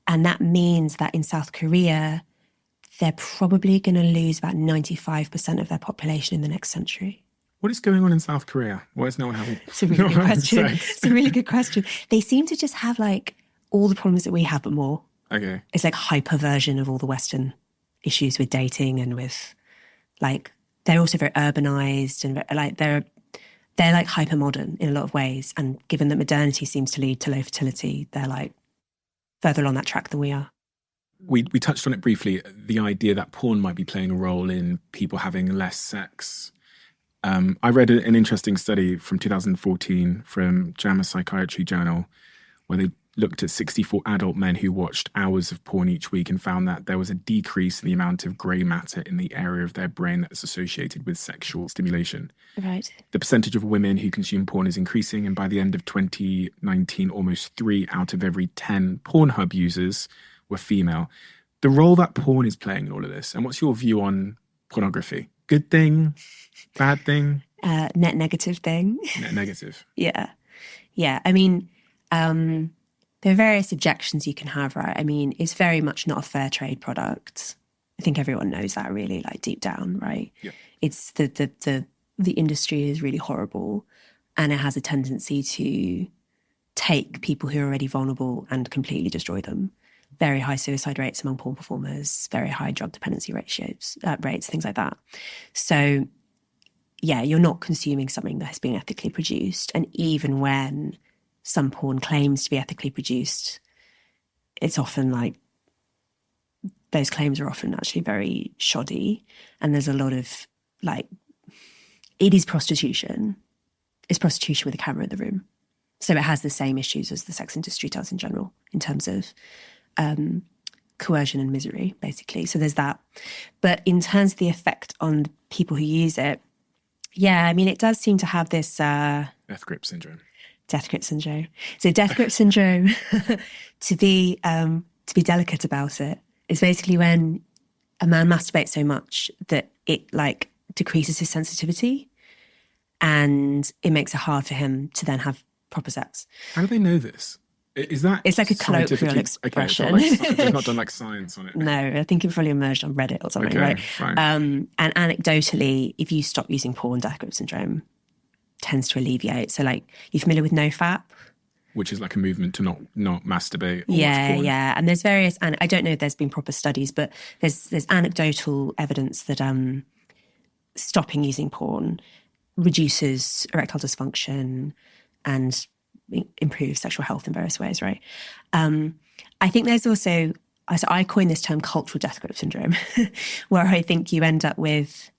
that means that in South Korea, they're probably going to lose about 95% of their population in the next century. What is going on in South Korea? Why is no one having It's a really good question. It's a really good question. They seem to just have like all the problems that we have, but more. Okay. It's like hyper version of all the Western issues with dating and with like, they're also very urbanized and like they're like hyper modern in a lot of ways. And given that modernity seems to lead to low fertility, they're like further along that track than we are. We touched on it briefly, the idea that porn might be playing a role in people having less sex. I read an interesting study from 2014 from JAMA Psychiatry Journal where they looked at 64 adult men who watched hours of porn each week and found that there was a decrease in the amount of grey matter in the area of their brain that's associated with sexual stimulation. Right. The percentage of women who consume porn is increasing, and by the end of 2019, almost 3 out of every 10 Pornhub users were female. The role that porn is playing in all of this, and what's your view on pornography? Good thing? Bad thing? Net negative thing. Net negative. Yeah. Yeah. I mean, there are various objections you can have, right? I mean, it's very much not a fair trade product. I think everyone knows that really, like deep down, right? Yeah. It's the industry is really horrible, and it has a tendency to take people who are already vulnerable and completely destroy them. Very high suicide rates among porn performers, very high drug dependency rates, things like that. So, yeah, you're not consuming something that has been ethically produced. And even when some porn claims to be ethically produced, it's often like, those claims are often actually very shoddy. And there's a lot of like, it is prostitution. It's prostitution with a camera in the room. So it has the same issues as the sex industry does in general in terms of coercion and misery, basically. So there's that. But in terms of the effect on people who use it, yeah, I mean, it does seem to have this... Death grip syndrome. Death grip syndrome. So death grip syndrome, to be delicate about it, is basically when a man masturbates so much that it like decreases his sensitivity and it makes it hard for him to then have proper sex. How do they know this? Is that it's like a colloquial expression? Okay, they've not done like science on it. No, I think it probably emerged on Reddit or something, right? Fine. And anecdotally, if you stop using porn, death grip syndrome tends to alleviate. So, like, you're familiar with NoFap? Which is like a movement to not masturbate. Yeah. And there's various, and I don't know if there's been proper studies, but there's anecdotal evidence that stopping using porn reduces erectile dysfunction and improves sexual health in various ways, right? I think there's also, so I coined this term cultural death grip syndrome, where I think you end up with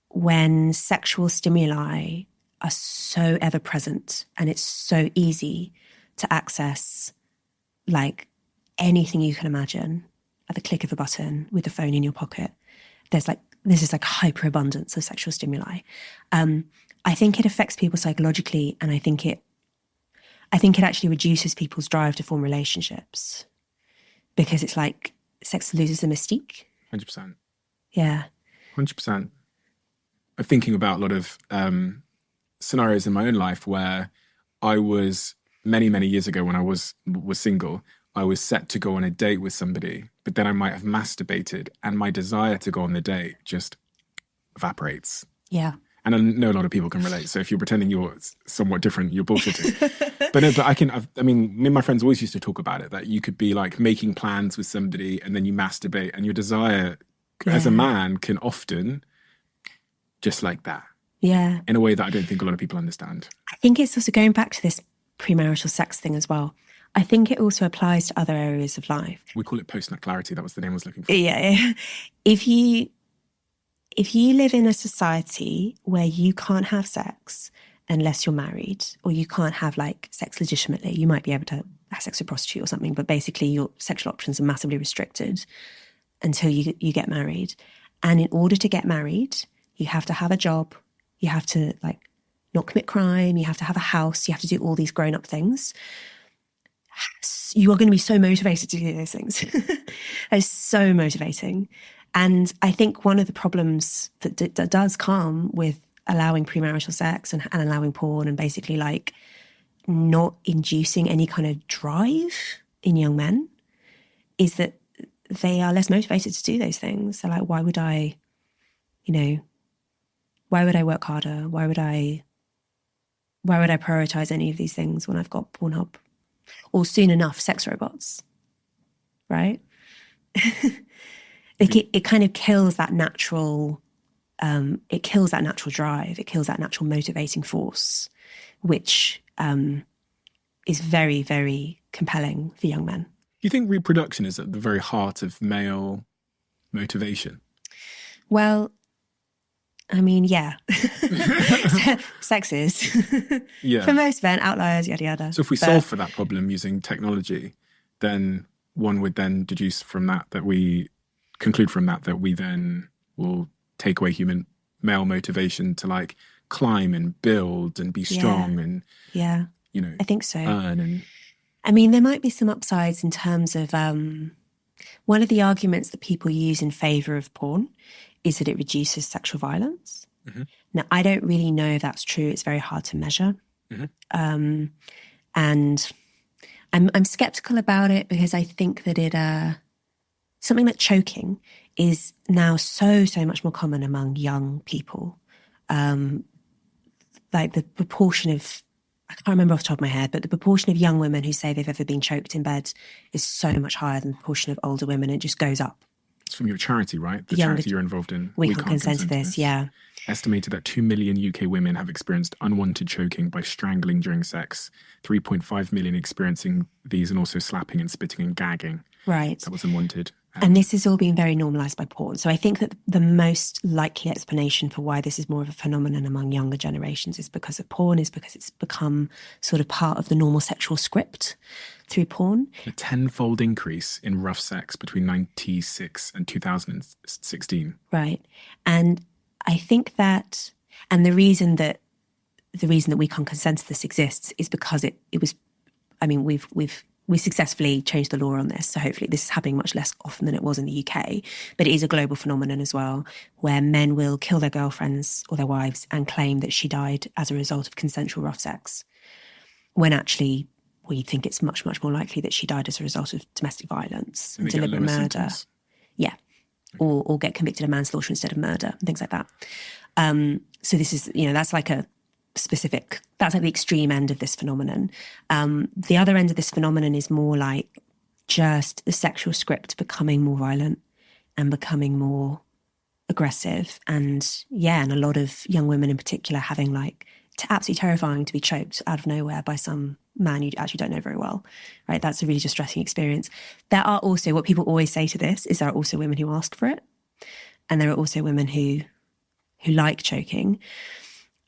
when sexual stimuli are so ever present and it's so easy to access like anything you can imagine at the click of a button with the phone in your pocket. This is like hyperabundance of sexual stimuli. I think it affects people psychologically, and I think it actually reduces people's drive to form relationships because it's like sex loses the mystique. 100%. Yeah. 100%. I'm thinking about a lot of scenarios in my own life where I was many, many years ago when I was single, I was set to go on a date with somebody, but then I might have masturbated and my desire to go on the date just evaporates. Yeah. And I know a lot of people can relate. So if you're pretending you're somewhat different, you're bullshitting. But me and my friends always used to talk about it, that you could be like making plans with somebody and then you masturbate, and your desire as a man can often just like that. Yeah. In a way that I don't think a lot of people understand. I think it's also going back to this premarital sex thing as well. I think it also applies to other areas of life. We call it postnat clarity. That was the name I was looking for. Yeah. If you live in a society where you can't have sex unless you're married, or you can't have like sex legitimately, you might be able to have sex with a prostitute or something, but basically your sexual options are massively restricted until you get married. And in order to get married, you have to have a job. You have to like not commit crime, you have to have a house, you have to do all these grown-up things. You are going to be so motivated to do those things. It's so motivating. And I think one of the problems that does come with allowing premarital sex and allowing porn and basically like not inducing any kind of drive in young men is that they are less motivated to do those things. They're like, why would I work harder? Why would I prioritize any of these things when I've got Pornhub? Or soon enough, sex robots, right? It kind of kills that natural, drive. It kills that natural motivating force, which is very, very compelling for young men. Do you think reproduction is at the very heart of male motivation? Well, I mean, yeah. Sex is. Yeah. For most men, outliers, yada, yada. So if we solve for that problem using technology, then one would then deduce from that we conclude from that we then will take away human male motivation to like climb and build and be strong and, I think so. earn and... I mean, there might be some upsides in terms of one of the arguments that people use in favour of porn is that it reduces sexual violence. Mm-hmm. Now, I don't really know if that's true. It's very hard to measure. Mm-hmm. And I'm sceptical about it because I think that something like choking is now so much more common among young people. Like the proportion of, I can't remember off the top of my head, but the proportion of young women who say they've ever been choked in bed is so much higher than the proportion of older women. It just goes up. It's from your charity, right? The charity you're involved in. We can't consent to this, yeah. Estimated that 2 million UK women have experienced unwanted choking by strangling during sex, 3.5 million experiencing these and also slapping and spitting and gagging. Right. That was unwanted. And this is all being very normalised by porn. So I think that the most likely explanation for why this is more of a phenomenon among younger generations is because of porn, is because it's become sort of part of the normal sexual script through porn. A tenfold increase in rough sex between 1996 and 2016. Right. And I think that, and the reason that we can't consent to this exists is because it was, I mean, we successfully changed the law on this. So hopefully this is happening much less often than it was in the UK. But it is a global phenomenon as well, where men will kill their girlfriends or their wives and claim that she died as a result of consensual rough sex, when actually we think it's much, much more likely that she died as a result of domestic violence and deliberate murder. Sentence. Yeah. Or get convicted of manslaughter instead of murder and things like that. So this is, that's like that's like the extreme end of this phenomenon. The other end of this phenomenon is more like just the sexual script becoming more violent and becoming more aggressive. And a lot of young women in particular having like absolutely terrifying to be choked out of nowhere by some man you actually don't know very well, right? That's a really distressing experience. There are also, what people always say to this is there are also women who ask for it. And there are also women who like choking.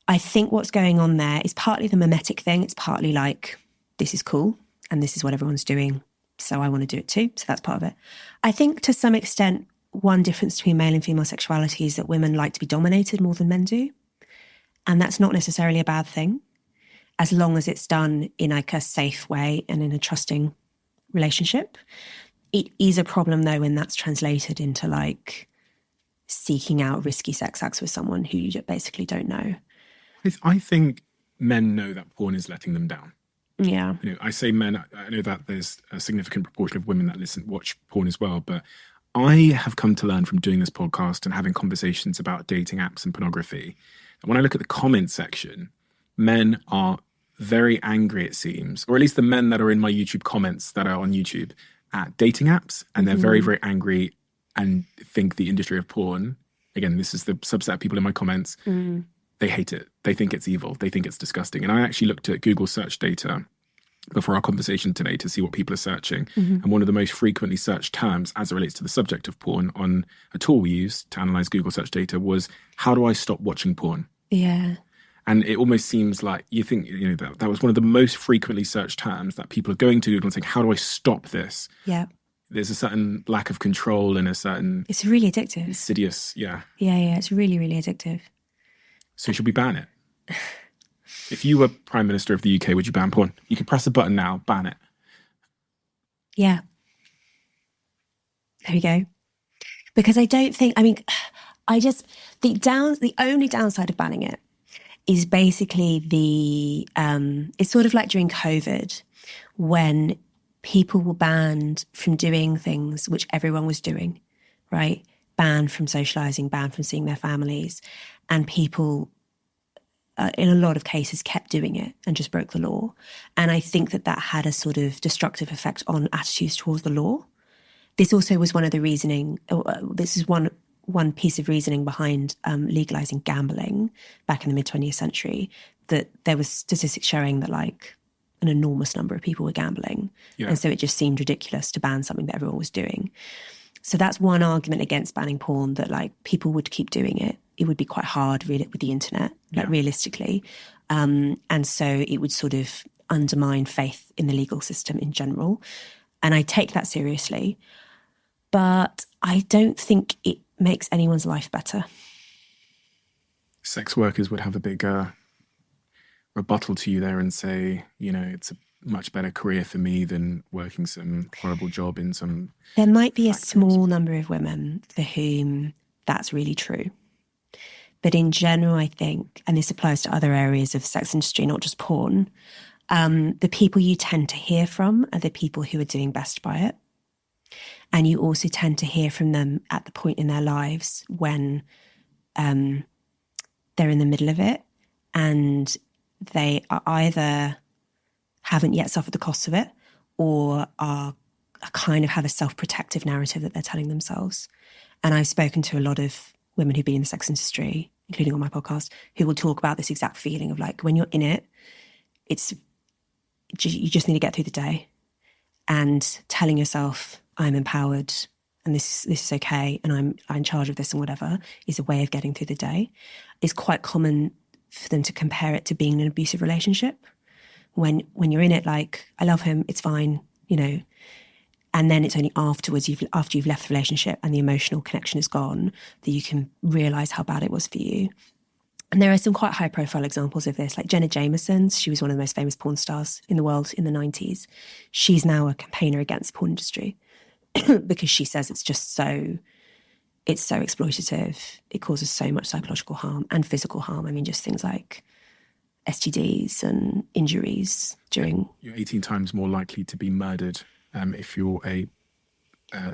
I think what's going on there is partly the mimetic thing. It's partly like, this is cool and this is what everyone's doing, so I want to do it too. So that's part of it. I think to some extent, one difference between male and female sexuality is that women like to be dominated more than men do. And that's not necessarily a bad thing, as long as it's done in like a safe way and in a trusting relationship. It is a problem though when that's translated into like seeking out risky sex acts with someone who you basically don't know. I think men know that porn is letting them down. Yeah. I say men, I know that there's a significant proportion of women that watch porn as well, but I have come to learn from doing this podcast and having conversations about dating apps and pornography. And when I look at the comment section, men are very angry, it seems, or at least the men that are in my YouTube comments that are on YouTube at dating apps, and they're very, very angry and think the industry of porn, again, this is the subset of people in my comments, they hate it. They think it's evil. They think it's disgusting. And I actually looked at Google search data before our conversation today to see what people are searching. And one of the most frequently searched terms as it relates to the subject of porn on a tool we use to analyze Google search data was, how do I stop watching porn? Yeah. And it almost seems like you think, that was one of the most frequently searched terms that people are going to Google and saying, how do I stop this? Yeah. There's a certain lack of control and a certain... It's really addictive. Insidious, yeah. Yeah, it's really, really addictive. So should we ban it? If you were Prime Minister of the UK, would you ban porn? You could press a button now, ban it. Yeah. There we go. Because I don't think, the only downside of banning it is basically it's sort of like during COVID when people were banned from doing things which everyone was doing, right? Banned from socializing, banned from seeing their families. And people, in a lot of cases, kept doing it and just broke the law. And I think that had a sort of destructive effect on attitudes towards the law. This also was one of the reasoning, this is one piece of reasoning behind legalizing gambling back in the mid-20th century, that there was statistics showing that like an enormous number of people were gambling. Yeah. And so it just seemed ridiculous to ban something that everyone was doing. So that's one argument against banning porn, that like people would keep doing it. It would be quite hard really with the internet, like realistically. And so it would sort of undermine faith in the legal system in general. And I take that seriously. But I don't think it makes anyone's life better. Sex workers would have a big rebuttal to you there and say, you know, it's a much better career for me than working some horrible job in some... There might be a small number of women for whom that's really true. But in general, I think, and this applies to other areas of the sex industry, not just porn, the people you tend to hear from are the people who are doing best by it. And you also tend to hear from them at the point in their lives when they're in the middle of it and they are either haven't yet suffered the costs of it or are kind of have a self-protective narrative that they're telling themselves. And I've spoken to a lot of women who've been in the sex industry, including on my podcast, who will talk about this exact feeling of like, when you're in it, you just need to get through the day, and telling yourself, I'm empowered and this is okay and I'm in charge of this and whatever is a way of getting through the day. It's quite common for them to compare it to being in an abusive relationship. When you're in it, like, I love him, it's fine, you know, and then it's only afterwards, after you've left the relationship and the emotional connection is gone, that you can realise how bad it was for you. And there are some quite high-profile examples of this, like Jenna Jameson. She was one of the most famous porn stars in the world in the 90s. She's now a campaigner against the porn industry because she says it's so exploitative. It causes so much psychological harm and physical harm. I mean, just things like STDs and injuries during... You're 18 times more likely to be murdered if you're a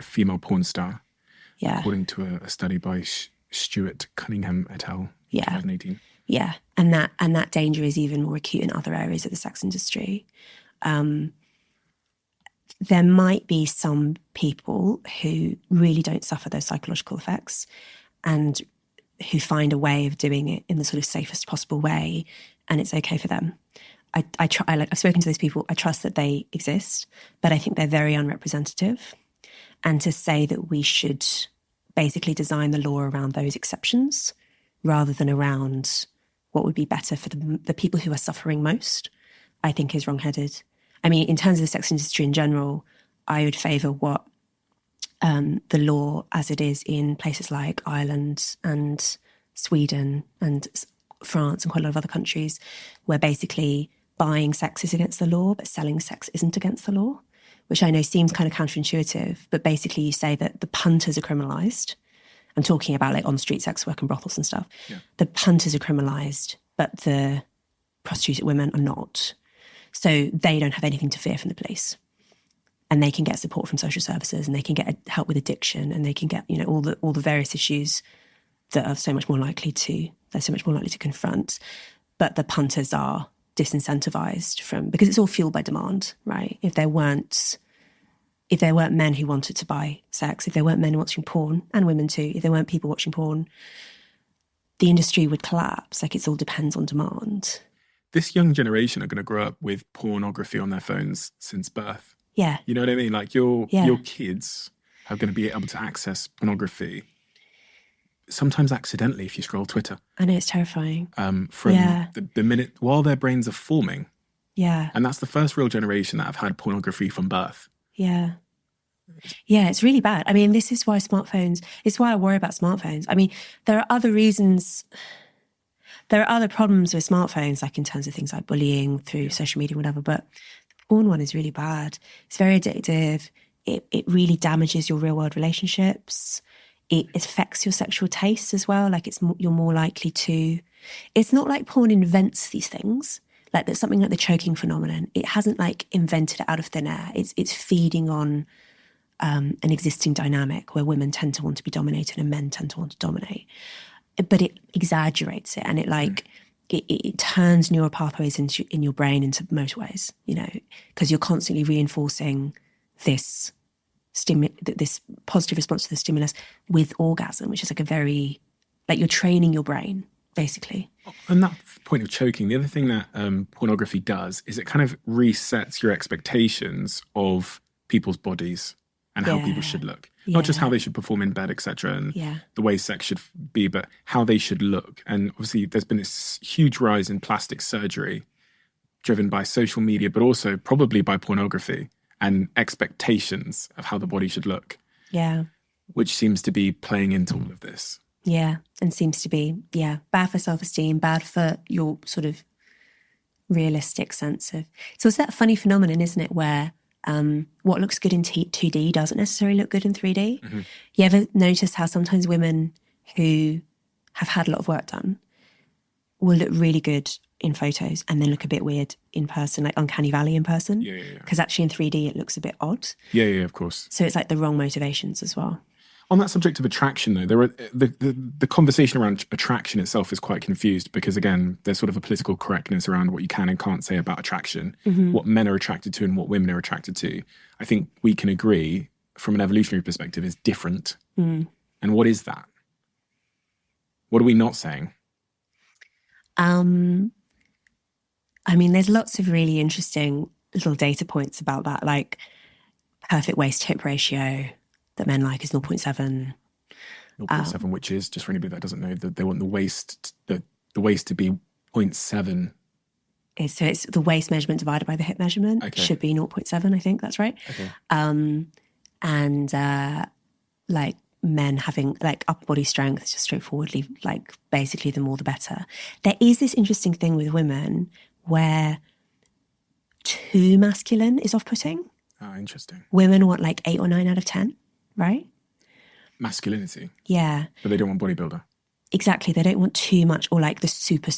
female porn star, according to a study by Stuart Cunningham et al. 2018. Yeah, and that danger is even more acute in other areas of the sex industry. There might be some people who really don't suffer those psychological effects and who find a way of doing it in the sort of safest possible way, and it's okay for them. I've spoken to those people. I trust that they exist, but I think they're very unrepresentative. And to say that we should basically design the law around those exceptions rather than around what would be better for the people who are suffering most, I think is wrong-headed. I mean, in terms of the sex industry in general, I would favour what the law as it is in places like Ireland and Sweden and France and quite a lot of other countries, where basically buying sex is against the law, but selling sex isn't against the law, which I know seems kind of counterintuitive, but basically you say that the punters are criminalised. I'm talking about like on-street sex work and brothels and stuff. Yeah. The punters are criminalised, but the prostituted women are not. So they don't have anything to fear from the police. And they can get support from social services, and they can get help with addiction, and they can get, you know, all the various issues that are so much more likely to confront. But the punters are disincentivized because it's all fueled by demand, right? If there weren't men who wanted to buy sex, if there weren't men watching porn, and women too, if there weren't people watching porn, the industry would collapse. Like, it all depends on demand. This young generation are going to grow up with pornography on their phones since birth. Yeah. You know what I mean? Like, your kids are going to be able to access pornography, sometimes accidentally if you scroll Twitter. I know, it's terrifying. From the minute while their brains are forming. Yeah. And that's the first real generation that have had pornography from birth. Yeah. Yeah, it's really bad. I mean, this is why it's why I worry about smartphones. I mean, there are other reasons. There are other problems with smartphones, like in terms of things like bullying through social media, whatever. But the porn one is really bad. It's very addictive. It really damages your real world relationships. It affects your sexual tastes as well. Like you're more likely to. It's not like porn invents these things. Like there's something like the choking phenomenon. It hasn't like invented it out of thin air. It's feeding on an existing dynamic where women tend to want to be dominated and men tend to want to dominate. But it exaggerates it, and it turns neural pathways in your brain into motorways. Because you're constantly reinforcing this positive response to the stimulus with orgasm, which is like a very, like you're training your brain, basically. On that point of choking, the other thing that pornography does is it kind of resets your expectations of people's bodies and how people should look. Not just how they should perform in bed, etc., and the way sex should be, but how they should look. And obviously there's been this huge rise in plastic surgery driven by social media, but also probably by pornography and expectations of how the body should look. Yeah. Which seems to be playing into all of this. Yeah, and seems to be, bad for self-esteem, bad for your sort of realistic sense of... So it's that funny phenomenon, isn't it, where what looks good in 2D doesn't necessarily look good in 3D. Mm-hmm. You ever notice how sometimes women who have had a lot of work done will look really good in photos and then look a bit weird in person, like uncanny valley in person? Yeah. Because actually in 3D it looks a bit odd. Yeah, of course. So it's like the wrong motivations as well. On that subject of attraction, though, there are the conversation around attraction itself is quite confused because, again, there's sort of a political correctness around what you can and can't say about attraction, what men are attracted to and what women are attracted to. I think we can agree, from an evolutionary perspective, is different. And what is that? What are we not saying? I mean, there's lots of really interesting little data points about that, like perfect waist-hip ratio that men like is 0.7. 0.7, which is, just for anybody that doesn't know, that they want the waist to be 0.7. So it's the waist measurement divided by the hip measurement. Okay. Should be 0.7, I think that's right. Okay. Like men having like upper body strength, just straightforwardly, like basically the more the better. There is this interesting thing with women where too masculine is off-putting. Oh, interesting. Women want like 8 or 9 out of 10. Right? Masculinity. Yeah. But they don't want bodybuilder. Exactly. They don't want too much or like the super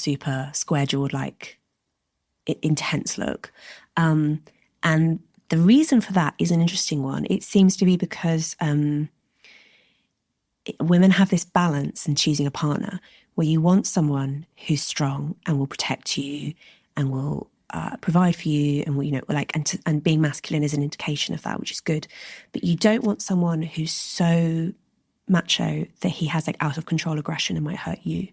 square-jawed, like intense look. And the reason for that is an interesting one. It seems to be because women have this balance in choosing a partner where you want someone who's strong and will protect you and will provide for you, and and being masculine is an indication of that, which is good. But you don't want someone who's so macho that he has like out of control aggression and might hurt you.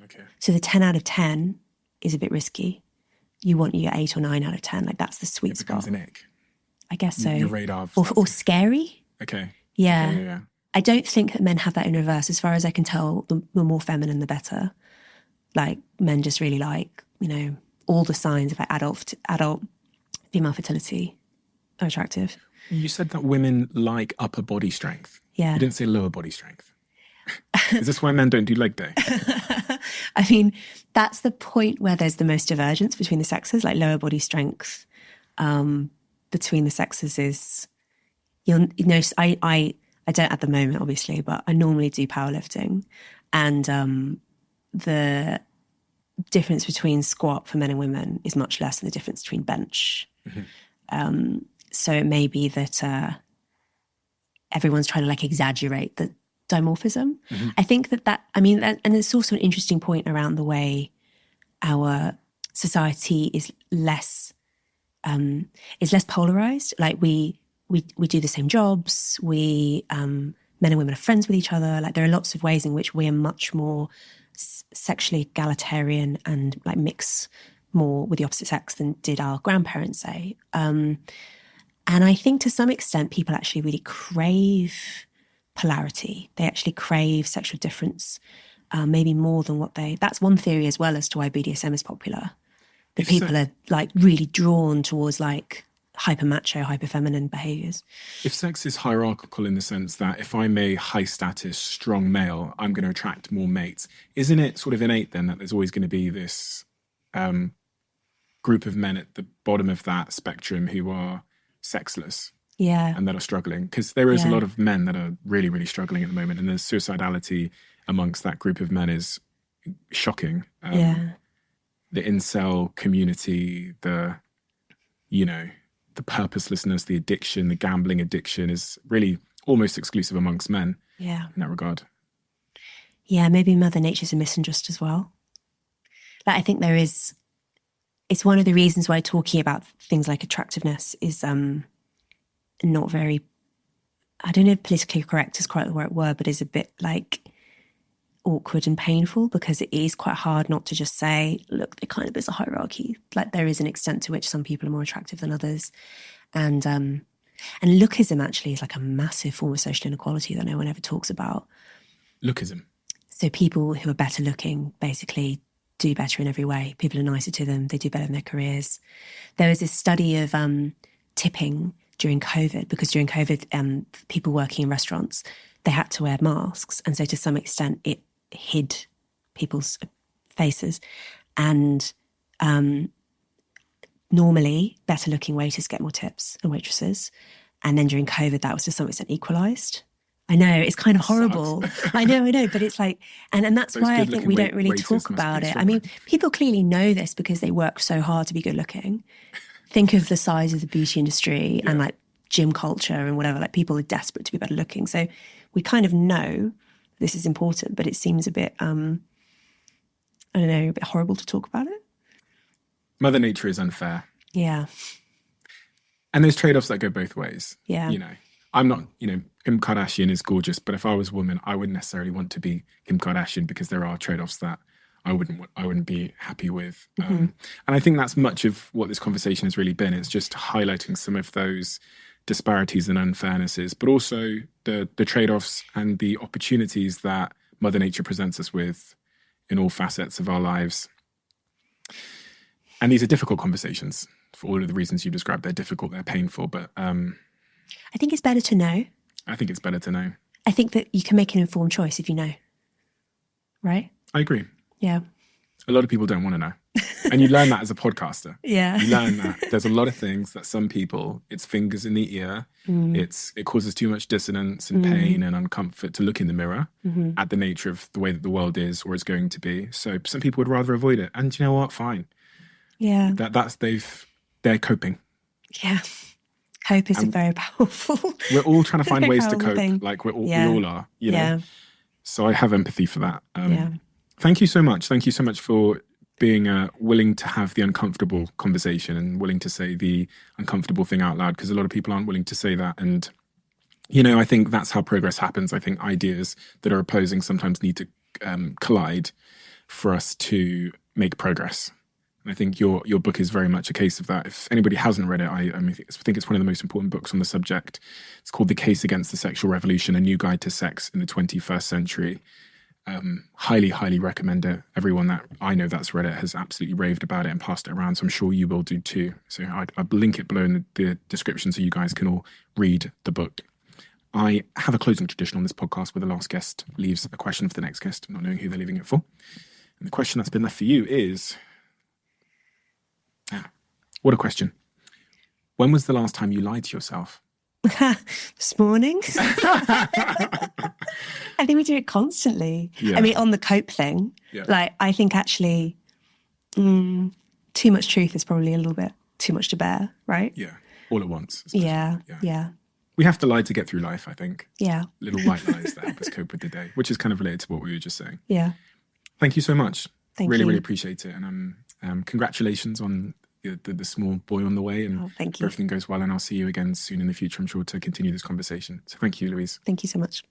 Okay. So the 10 out of 10 is a bit risky. You want your 8 or 9 out of 10. Like that's the sweet spot. It becomes an ick. I guess so. Your radar. Or scary. Okay. Yeah. Okay, yeah. I don't think that men have that in reverse. As far as I can tell, the more feminine, the better. Like men just really like, all the signs of like adult female fertility are attractive. You said that women like upper body strength. Yeah. You didn't say lower body strength. Is this why men don't do leg day? I mean, that's the point where there's the most divergence between the sexes. Like lower body strength between the sexes is, I don't at the moment, obviously, but I normally do powerlifting, and the difference between squat for men and women is much less than the difference between bench. Mm-hmm. So it may be that everyone's trying to like exaggerate the dimorphism. Mm-hmm. I think and it's also an interesting point around the way our society is less polarized. Like we do the same jobs. Men and women are friends with each other. Like there are lots of ways in which we are much more sexually egalitarian and like mix more with the opposite sex than did our grandparents, say. And I think to some extent people actually really crave polarity. They actually crave sexual difference, maybe more than that's one theory as well as to why BDSM is popular. That people are like really drawn towards like hyper macho, hyper feminine behaviors. If sex is hierarchical in the sense that if I'm a high status, strong male, I'm going to attract more mates, isn't it sort of innate then that there's always going to be this group of men at the bottom of that spectrum who are sexless? Yeah. And that are struggling? Because there is a lot of men that are really, really struggling at the moment. And the suicidality amongst that group of men is shocking. The incel community, the purposelessness, the addiction, the gambling addiction is really almost exclusive amongst men in that regard. Yeah, maybe Mother Nature's a misandrist as well. Like, I think it's one of the reasons why talking about things like attractiveness is not very, I don't know if politically correct is quite the right word, but is a bit like awkward and painful, because it is quite hard not to just say, look, there kind of is a hierarchy. Like, there is an extent to which some people are more attractive than others. And lookism actually is like a massive form of social inequality that no one ever talks about. Lookism. So people who are better looking basically do better in every way. People are nicer to them. They do better in their careers. There was this study of tipping during COVID, because during COVID, people working in restaurants, they had to wear masks. And so to some extent, it hid people's faces. And normally, better looking waiters get more tips and waitresses. And then during COVID, that was to some extent equalised. I know, it's kind of horrible. I know, but it's like, and that's why I think we don't really talk about it. I mean, people clearly know this because they work so hard to be good looking. Think of the size of the beauty industry and like gym culture and whatever. Like, people are desperate to be better looking. So we kind of know this is important, but it seems a bit, I don't know, a bit horrible to talk about it. Mother Nature is unfair. Yeah. And there's trade-offs that go both ways. Yeah. I'm not, Kim Kardashian is gorgeous, but if I was a woman, I wouldn't necessarily want to be Kim Kardashian, because there are trade-offs that I wouldn't be happy with. And I think that's much of what this conversation has really been. It's just highlighting some of those disparities and unfairnesses, but also the trade-offs and the opportunities that Mother Nature presents us with in all facets of our lives. And these are difficult conversations for all of the reasons you described. They're difficult, they're painful, but I think it's better to know. I think it's better to know. I think that you can make an informed choice if you know. Right? I agree. Yeah. A lot of people don't want to know. And you learn that as a podcaster. Yeah. You learn that there's a lot of things that some people, it's fingers in the ear. It causes too much dissonance and pain and uncomfort to look in the mirror at the nature of the way that the world is or is going to be. So some people would rather avoid it. And you know what? Fine. Yeah. They're coping. Yeah. Hope is very powerful. We're all trying to find ways to cope. Thing. Like we all are, you know. Yeah. So I have empathy for that. Thank you so much. Thank you so much for being willing to have the uncomfortable conversation and willing to say the uncomfortable thing out loud, because a lot of people aren't willing to say that. And, I think that's how progress happens. I think ideas that are opposing sometimes need to collide for us to make progress. And I think your book is very much a case of that. If anybody hasn't read it, I think it's one of the most important books on the subject. It's called The Case Against the Sexual Revolution, A New Guide to Sex in the 21st Century. Highly, highly recommend it. Everyone that I know that's read it has absolutely raved about it and passed it around, so I'm sure you will do too. So I'll link it below in the description so you guys can all read the book. I have a closing tradition on this podcast where the last guest leaves a question for the next guest, not knowing who they're leaving it for. And the question that's been left for you is... what a question. When was the last time you lied to yourself? This morning. I think we do it constantly. Yeah. I mean, on the cope thing, like, I think actually too much truth is probably a little bit too much to bear, right? Yeah, all at once. Yeah. We have to lie to get through life, I think. Yeah. Little white lies that help us cope with the day, which is kind of related to what we were just saying. Yeah. Thank you so much. Thank you. Really appreciate it. And congratulations on the small boy on the way, and thank you. Everything goes well, and I'll see you again soon in the future, I'm sure, to continue this conversation. So thank you, Louise. Thank you so much.